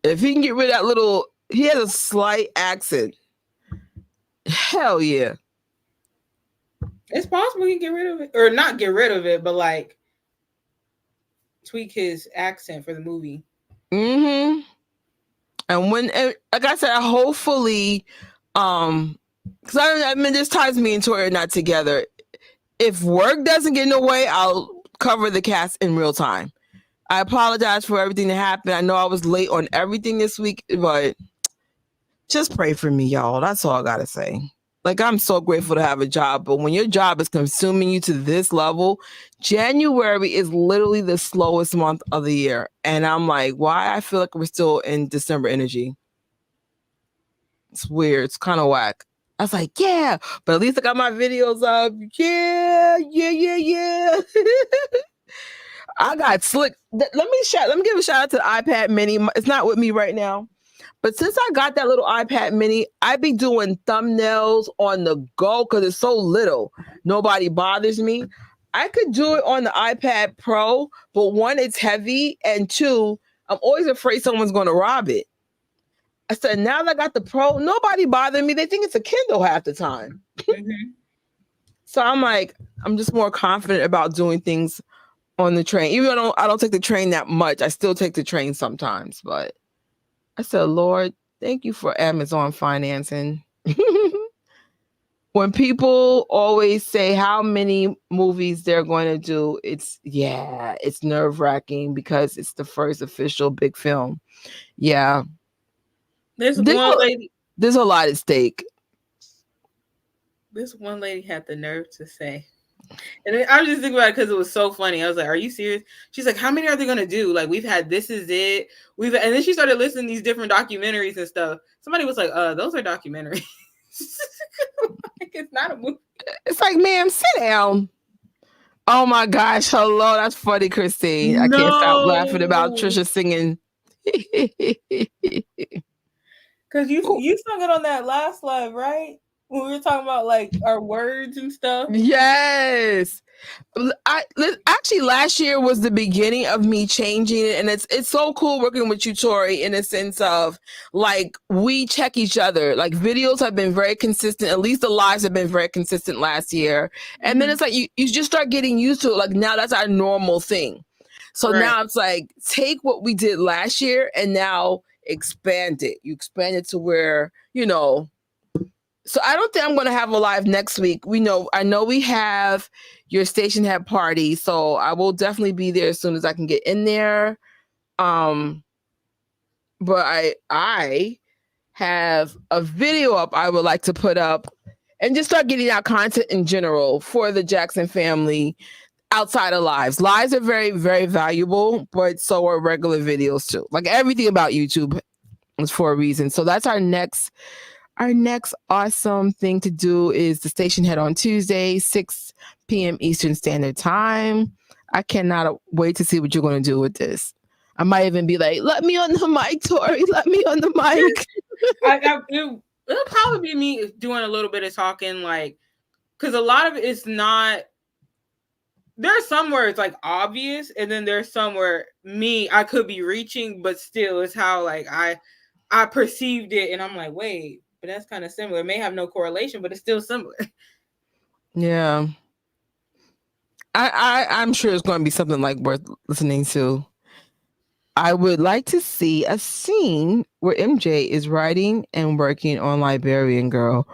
If he can get rid of that he has a slight accent. Hell yeah. It's possible he can get rid of it. Or not get rid of it, but like tweak his accent for the movie. Mm-hmm. And like I said, hopefully, because I mean, this ties me and Tori are not together. If work doesn't get in the way, I'll cover the cast in real time. I apologize for everything that happened. I know I was late on everything this week, but just pray for me, y'all. That's all I gotta say. Like, I'm so grateful to have a job, but when your job is consuming you to this level, January is literally the slowest month of the year. And I'm like, why? I feel like we're still in December energy. It's weird. It's kind of whack. I was like, yeah, but at least I got my videos up. Yeah. I got slick. Let me give a shout out to the iPad mini. It's not with me right now. But since I got that little iPad mini, I be doing thumbnails on the go because it's so little. Nobody bothers me. I could do it on the iPad Pro, but one, it's heavy, and two, I'm always afraid someone's going to rob it. I said, now that I got the Pro, nobody bothers me. They think it's a Kindle half the time. Mm-hmm. So I'm like, I'm just more confident about doing things on the train. Even though I don't take the train that much, I still take the train sometimes, but I said, Lord, thank you for Amazon financing. When people always say how many movies they're going to do, it's nerve-wracking because it's the first official big film. Yeah. There's a lot at stake. This one lady had the nerve to say, and I was just thinking about it because it was so funny. I was like, are you serious? She's like, how many are they going to do? Like, we've had This Is It. And then she started listing these different documentaries and stuff. Somebody was like, those are documentaries. Like, it's not a movie. It's like, ma'am, sit down. Oh my gosh. Hello. That's funny, Christine. I can't stop laughing about Trisha singing. Because you sung it on that last live, right? When we were talking about like our words and stuff. Yes. Actually, last year was the beginning of me changing it, and it's so cool working with you, Tori, in a sense of like we check each other. Like videos have been very consistent. At least the lives have been very consistent last year, and then it's like you just start getting used to it. Like now that's our normal thing. So now it's like take what we did last year and now expand it. You expand it to where So I don't think I'm going to have a live next week. I know we have your Stationhead party, so I will definitely be there as soon as I can get in there. But I have a video up I would like to put up and just start getting out content in general for the Jackson family. outside of lives. Lives are very, very valuable, but so are regular videos too. Like everything about YouTube is for a reason. So that's our next awesome thing to do is the Stationhead on Tuesday, 6 p.m. Eastern Standard Time. I cannot wait to see what you're going to do with this. I might even be like, let me on the mic, Tori. Let me on the mic. It'll probably be me doing a little bit of talking, like, because a lot of it's not. There's some where it's like obvious, and then there's some where I could be reaching, but still, it's how like I perceived it, and I'm like, wait, but that's kind of similar. It may have no correlation, but it's still similar. Yeah. I'm sure it's going to be something like worth listening to. I would like to see a scene where MJ is writing and working on Librarian Girl.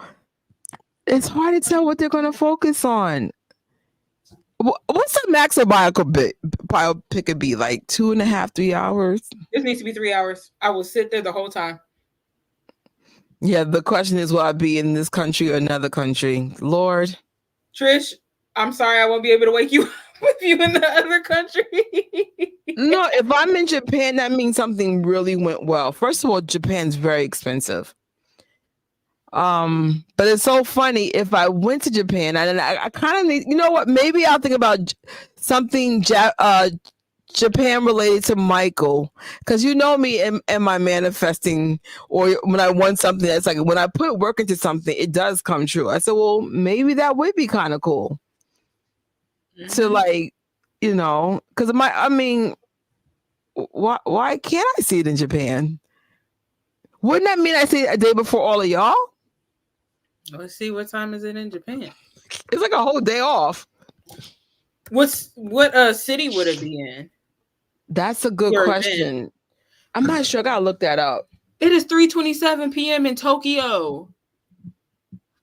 It's hard to tell what they're going to focus on. What's the max a biopic could be? Like 2.5, 3 hours? This needs to be 3 hours. I will sit there the whole time. Yeah, the question is, will I be in this country or another country? Lord. Trish, I'm sorry I won't be able to wake you up with you in the other country. No, if I'm in Japan, that means something really went well. First of all, Japan's very expensive. But it's so funny. If I went to Japan, I kind of need, you know what? Maybe I'll think about something Japan related to Michael, because you know me and my manifesting, or when I want something, it's like when I put work into something, it does come true. I said, well, maybe that would be kind of cool to like, you know, because why can't I see it in Japan? Wouldn't that mean I see it a day before all of y'all? Let's see, what time is it in Japan? It's like a whole day off. What city would it be in? That's a good question. Event. I'm not sure. I gotta look that up. It is 3:27 p.m. in Tokyo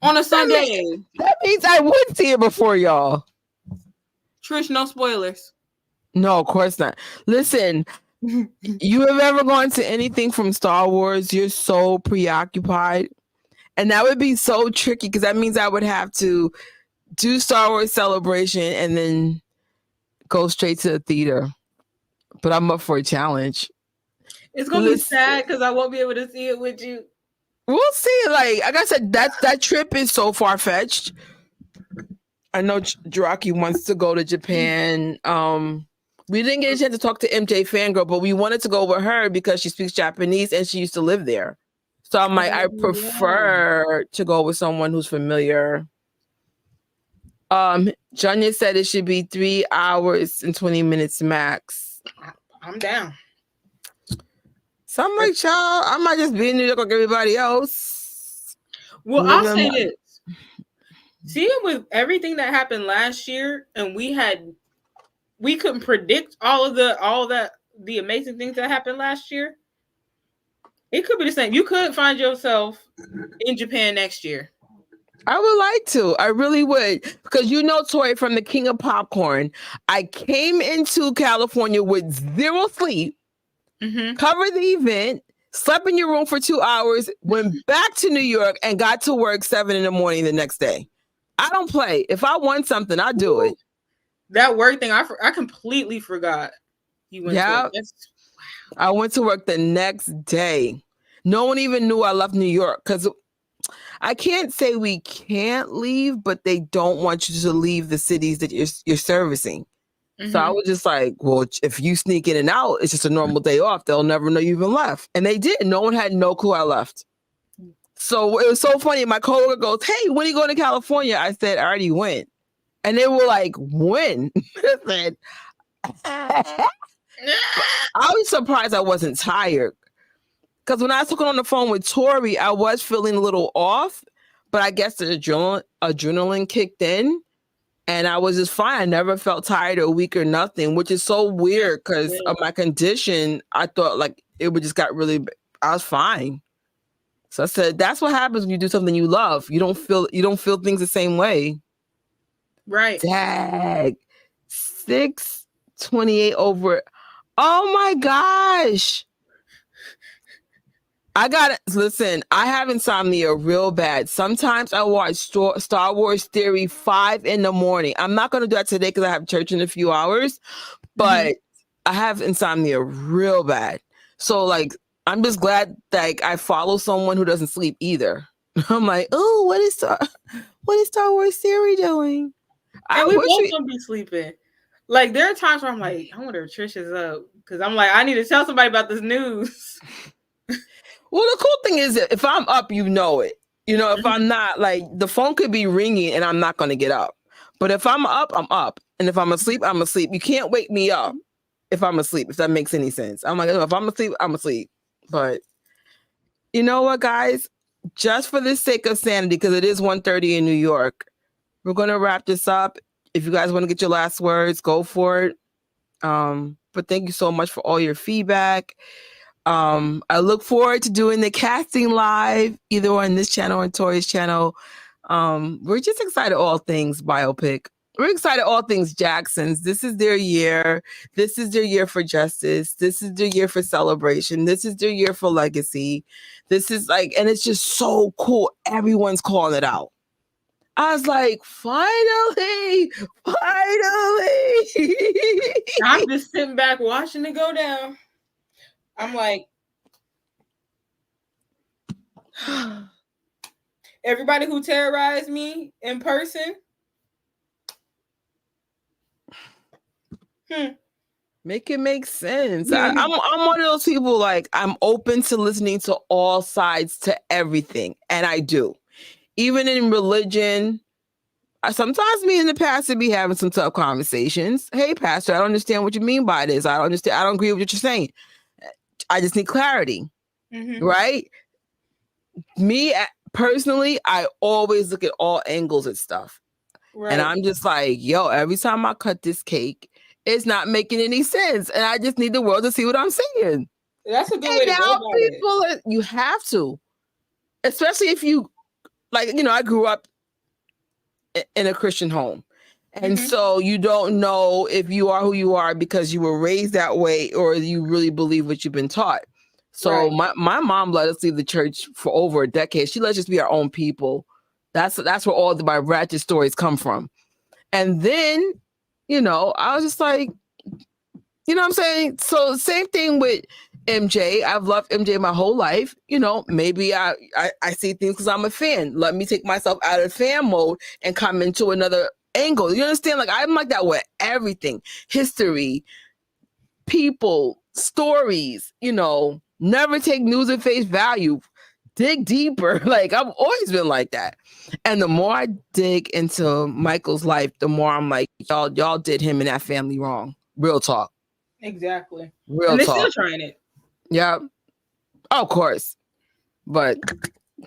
on a Sunday. That means I would see it before y'all. Trish, no spoilers. No, of course not. Listen, you have ever gone to anything from Star Wars? You're so preoccupied. And that would be so tricky because that means I would have to do Star Wars Celebration and then go straight to the theater. But I'm up for a challenge. It's gonna be sad because I won't be able to see it with you. We'll see. Like I said, that trip is so far fetched. I know Jiraki wants to go to Japan. We didn't get a chance to talk to MJ Fangirl, but we wanted to go with her because she speaks Japanese and she used to live there. So I'm like, I prefer to go with someone who's familiar. Janya said it should be 3 hours and 20 minutes max. I'm down. So I'm like, child, I might just be in New York like everybody else. Well, I'll say this. Seeing with everything that happened last year, and we couldn't predict all that the amazing things that happened last year. It could be the same. You could find yourself in Japan next year. I would like to. I really would. Because you know, Tori, from the King of Popcorn, I came into California with 0 sleep, covered the event, slept in your room for 2 hours, went back to New York, and got to work 7 a.m. the next day. I don't play. If I want something, I do it. That work thing, I completely forgot. You went to work. I went to work the next day. No one even knew I left New York because I can't say we can't leave, but they don't want you to leave the cities that you're servicing. So I was just like, well, if you sneak in and out, it's just a normal day off. They'll never know you even left. And they did. No one had no clue I left. So it was so funny. My coworker goes, hey, when are you going to California? I said, I already went. And they were like, when? I said, I was surprised I wasn't tired. Because when I was talking on the phone with Tori, I was feeling a little off. But I guess the adrenaline kicked in. And I was just fine. I never felt tired or weak or nothing, which is so weird because of my condition. I thought like it would just got really, I was fine. So I said, that's what happens when you do something you love. You don't feel things the same way. Right. Dag. 6:28 over. Oh my gosh. I got it. Listen, I have insomnia real bad. Sometimes I watch Star Wars Theory 5 in the morning. I'm not going to do that today because I have church in a few hours, but I have insomnia real bad. So like, I'm just glad that I follow someone who doesn't sleep either. I'm like, oh, what is Star Wars Theory doing? And we both don't be sleeping. Like there are times where I'm like, I wonder if Trish is up because I'm like, I need to tell somebody about this news. Well, the cool thing is that if I'm up, you know it. You know, if I'm not, like the phone could be ringing and I'm not going to get up. But if I'm up, I'm up. And if I'm asleep, I'm asleep. You can't wake me up if I'm asleep, if that makes any sense. I'm like, if I'm asleep, I'm asleep. But you know what, guys? Just for the sake of sanity, because it is 1:30 in New York, we're going to wrap this up. If you guys want to get your last words, go for it. But thank you so much for all your feedback. I look forward to doing the casting live, either on this channel or on Tori's channel. We're just excited all things biopic. We're excited all things Jacksons. This is their year. This is their year for justice. This is their year for celebration. This is their year for legacy. This is like, and it's just so cool. Everyone's calling it out. I was like, finally. I'm just sitting back watching it go down. I'm like, everybody who terrorized me in person. Make it make sense. I'm one of those people, like, I'm open to listening to all sides to everything. And I do. Even in religion, sometimes me in the pastor be having some tough conversations. Hey, pastor, I don't understand what you mean by this. I don't understand. I don't agree with what you're saying. I just need clarity. Right? Me personally, I always look at all angles at stuff. Right. And I'm just like, yo, every time I cut this cake, it's not making any sense. And I just need the world to see what I'm saying. That's a good way to go about it. You have to. Especially if you, like, you know, I grew up in a Christian home. And so you don't know if you are who you are because you were raised that way or you really believe what you've been taught. So my mom let us leave the church for over a decade. She let us just be our own people. That's where all my ratchet stories come from. And then, you know, I was just like, you know what I'm saying? So same thing with MJ. I've loved MJ my whole life. You know, maybe I see things because I'm a fan. Let me take myself out of fan mode and come into another angle. You understand? Like, I'm like that with everything. History, people, stories, you know, never take news at face value. Dig deeper. Like, I've always been like that. And the more I dig into Michael's life, the more I'm like, y'all did him and that family wrong. Real talk. Exactly. Real and they're talk. still trying it. Yeah. Of course. But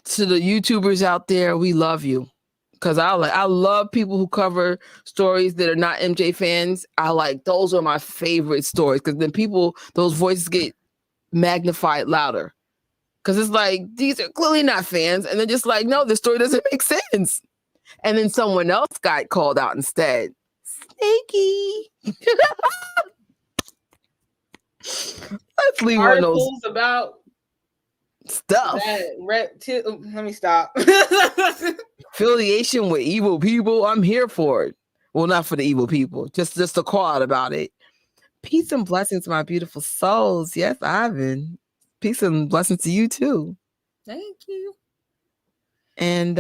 to the YouTubers out there, we love you. Because I love people who cover stories that are not MJ fans. Those are my favorite stories. Because then those voices get magnified louder. Because it's like, these are clearly not fans. And they're just like, no, the story doesn't make sense. And then someone else got called out instead. Snaky. Let's leave one of those about stuff. Let me stop. Affiliation with evil people. I'm here for it. Well, not for the evil people. Just to call out about it. Peace and blessings to my beautiful souls. Yes, Ivan. Peace and blessings to you too. Thank you. And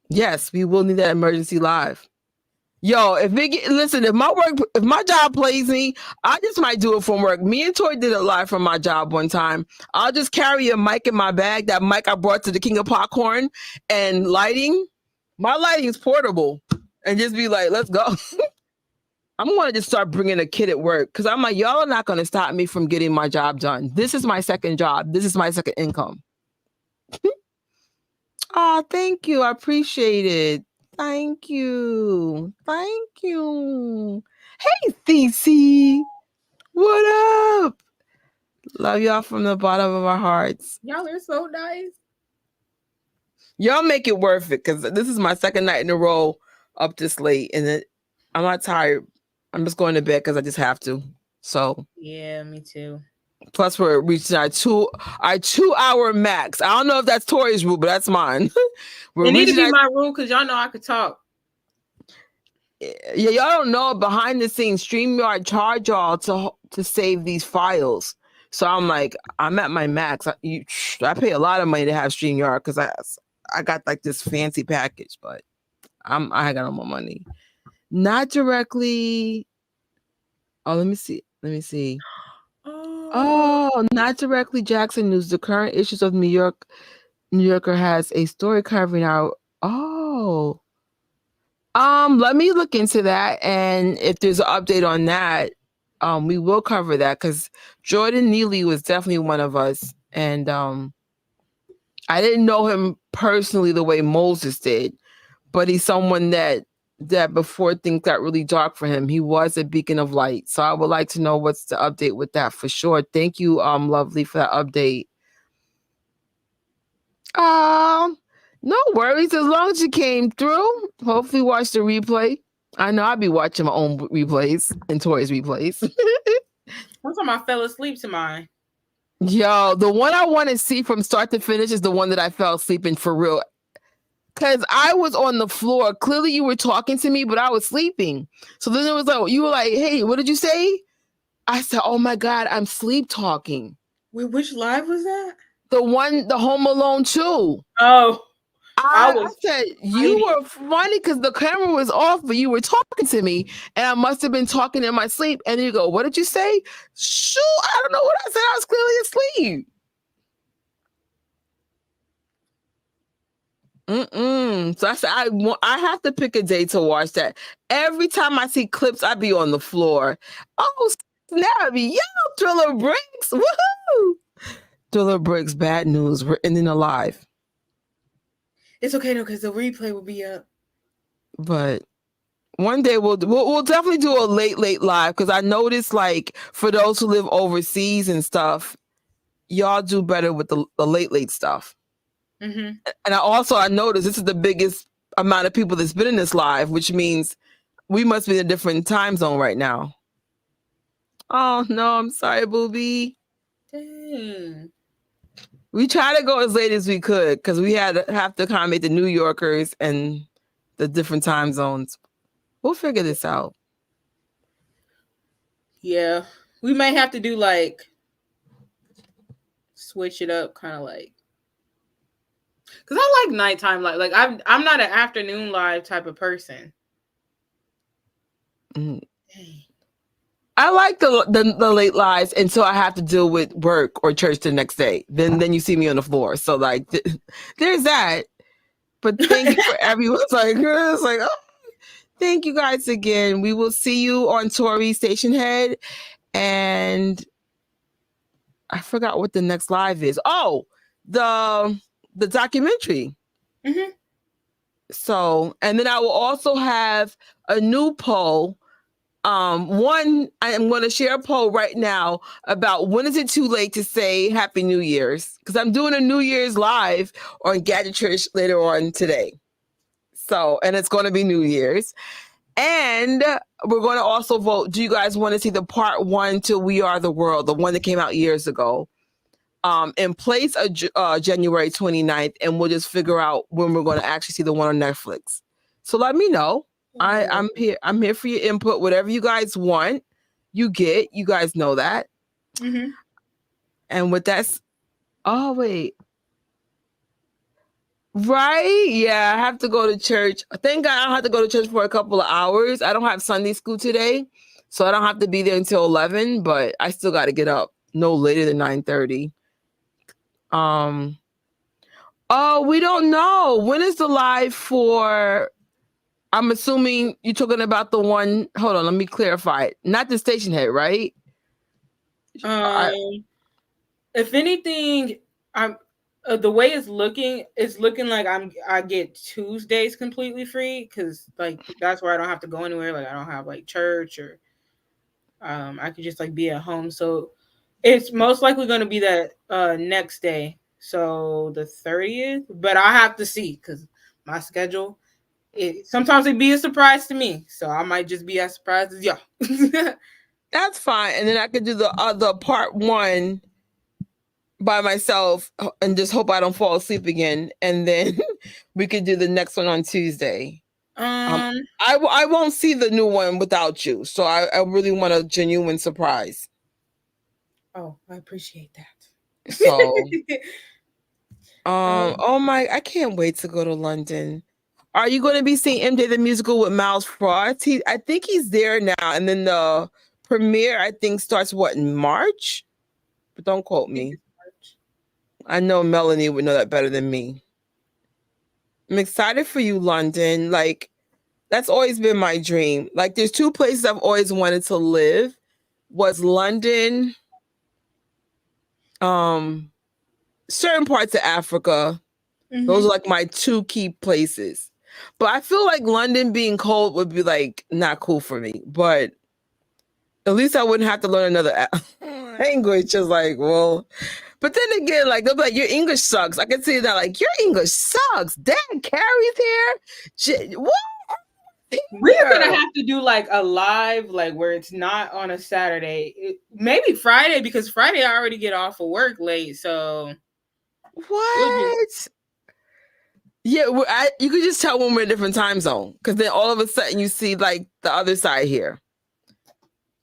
yes, we will need that emergency live. Yo, if my job plays me, I just might do it from work. Me and Toy did it live from my job one time. I'll just carry a mic in my bag, that mic I brought to the King of Popcorn, and lighting. My lighting is portable, and just be like, let's go. I'm going to just start bringing a kid at work because I'm like, y'all are not going to stop me from getting my job done. This is my second job. This is my second income. Oh, thank you. I appreciate it. Thank you. Thank you. Hey, Thesey. What up? Love y'all from the bottom of our hearts. Y'all are so nice. Y'all make it worth it because this is my second night in a row up this late. And I'm not tired. I'm just going to bed because I just have to. So. Yeah, me too. Plus, we're reaching our 2-hour max. I don't know if that's Tori's rule, but that's mine. It need to be my rule because y'all know I could talk. Yeah, y'all don't know, behind the scenes, StreamYard charge y'all to save these files. So I'm like, I'm at my max. I pay a lot of money to have StreamYard because I got like this fancy package, but I got no more money. Not directly. Oh, let me see. Oh, not directly Jackson News. The current issues of New Yorker has a story covering our. Oh. Let me look into that, and if there's an update on that, we will cover that because Jordan Neely was definitely one of us, and I didn't know him personally the way Moses did, but he's someone that before things got really dark for him, he was a beacon of light. So I would like to know what's the update with that for sure. Thank you, Lovely, for that update. No worries, as long as you came through. Hopefully watch the replay. I know I'll be watching my own replays and Tori's replays. One time I fell asleep to mine. Yo, the one I want to see from start to finish is the one that I fell asleep in for real. Because I was on the floor. Clearly you were talking to me, but I was sleeping. So then it was like, you were like, hey, what did you say? I said, oh my God, I'm sleep talking. Wait, which live was that? The Home Alone 2. Oh. I said, you were funny because the camera was off, but you were talking to me, and I must have been talking in my sleep. And you go, what did you say? Shoot, I don't know what I said. I was clearly asleep. So I said, I have to pick a day to watch that. Every time I see clips, I be on the floor. Oh, snap, yo, Thriller Bricks, woohoo! Thriller Bricks, bad news. We're ending alive. It's okay though, because the replay will be up. But one day we'll definitely do a late live because I noticed, like, for those who live overseas and stuff, y'all do better with the late stuff. Mm-hmm. And I noticed this is the biggest amount of people that's been in this live, which means we must be in a different time zone right now. Oh no, I'm sorry, Booby. Dang. We try to go as late as we could because we have to accommodate the New Yorkers and the different time zones. We'll figure this out. Yeah, we may have to do like switch it up, kind of like, because I like nighttime live. Like I'm not an afternoon live type of person. I like the late lives until I have to deal with work or church the next day. Then you see me on the floor. So like, there's that. But thank you for everyone. It's like, oh, thank you guys again. We will see you on Tori Stationhead, and I forgot what the next live is. Oh, the documentary. Mm-hmm. So, and then I will also have a new poll. One, I am going to share a poll right now about when is it too late to say Happy New Year's? Because I'm doing a New Year's live on Gadget Church later on today. So, and it's going to be New Year's. And we're going to also vote. Do you guys want to see the part 1 to We Are the World, the one that came out years ago, in place of January 29th? And we'll just figure out when we're going to actually see the one on Netflix. So let me know. I'm here. I'm here for your input. Whatever you guys want, you get. You guys know that. Mm-hmm. And with that, oh wait, right? Yeah, I have to go to church. Thank God I don't have to go to church for a couple of hours. I don't have Sunday school today, so I don't have to be there until 11. But I still got to get up no later than 9:30. Oh, we don't know when is the live for. I'm assuming you're talking about the one. Hold on, let me clarify it. Not the Stationhead, right? If anything, I'm the way it's looking like I get Tuesdays completely free because like that's where I don't have to go anywhere. Like I don't have like church or I could just like be at home. So it's most likely going to be that next day. So the 30th, but I have to see because my schedule. Sometimes it'd be a surprise to me, so I might just be as surprised as y'all. That's fine. And then I could do the other part 1 by myself and just hope I don't fall asleep again. And then we could do the next one on Tuesday. I won't see the new one without you. So I really want a genuine surprise. Oh, I appreciate that. So, oh my, I can't wait to go to London. Are you going to be seeing MJ the Musical with Miles Frost? I think he's there now. And then the premiere, I think, starts in March? But don't quote me. I know Melanie would know that better than me. I'm excited for you, London. Like, that's always been my dream. Like, there's 2 places I've always wanted to live. Was London, certain parts of Africa. Mm-hmm. Those are like my 2 key places. But I feel like London being cold would be like not cool for me. But at least I wouldn't have to learn another language. Just like, well, but then again, like they'll be like, your English sucks. I can see that, like, your English sucks. Dad Carrie's here. What? We're gonna have to do like a live, like where it's not on a Saturday, maybe Friday, because Friday I already get off of work late. So what? Yeah, you could just tell when we're in a different time zone, because then all of a sudden you see like the other side here.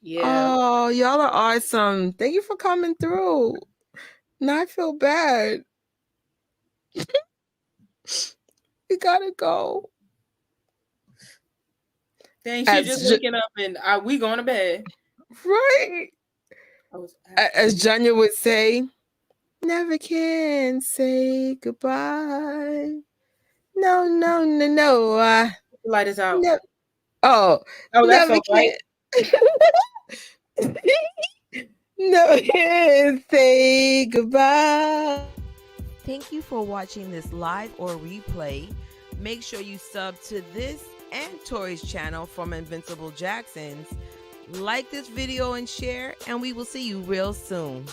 Yeah. Oh, y'all are awesome. Thank you for coming through. Now I feel bad. We gotta go. Dang, she just waking up and we going to bed. Right. As Janya would say, never can say goodbye. No. Light is out. No. Oh, that's all right. Never can say goodbye. Thank you for watching this live or replay. Make sure you sub to this and Tori's channel from Invincible Jacksons. Like this video and share, and we will see you real soon.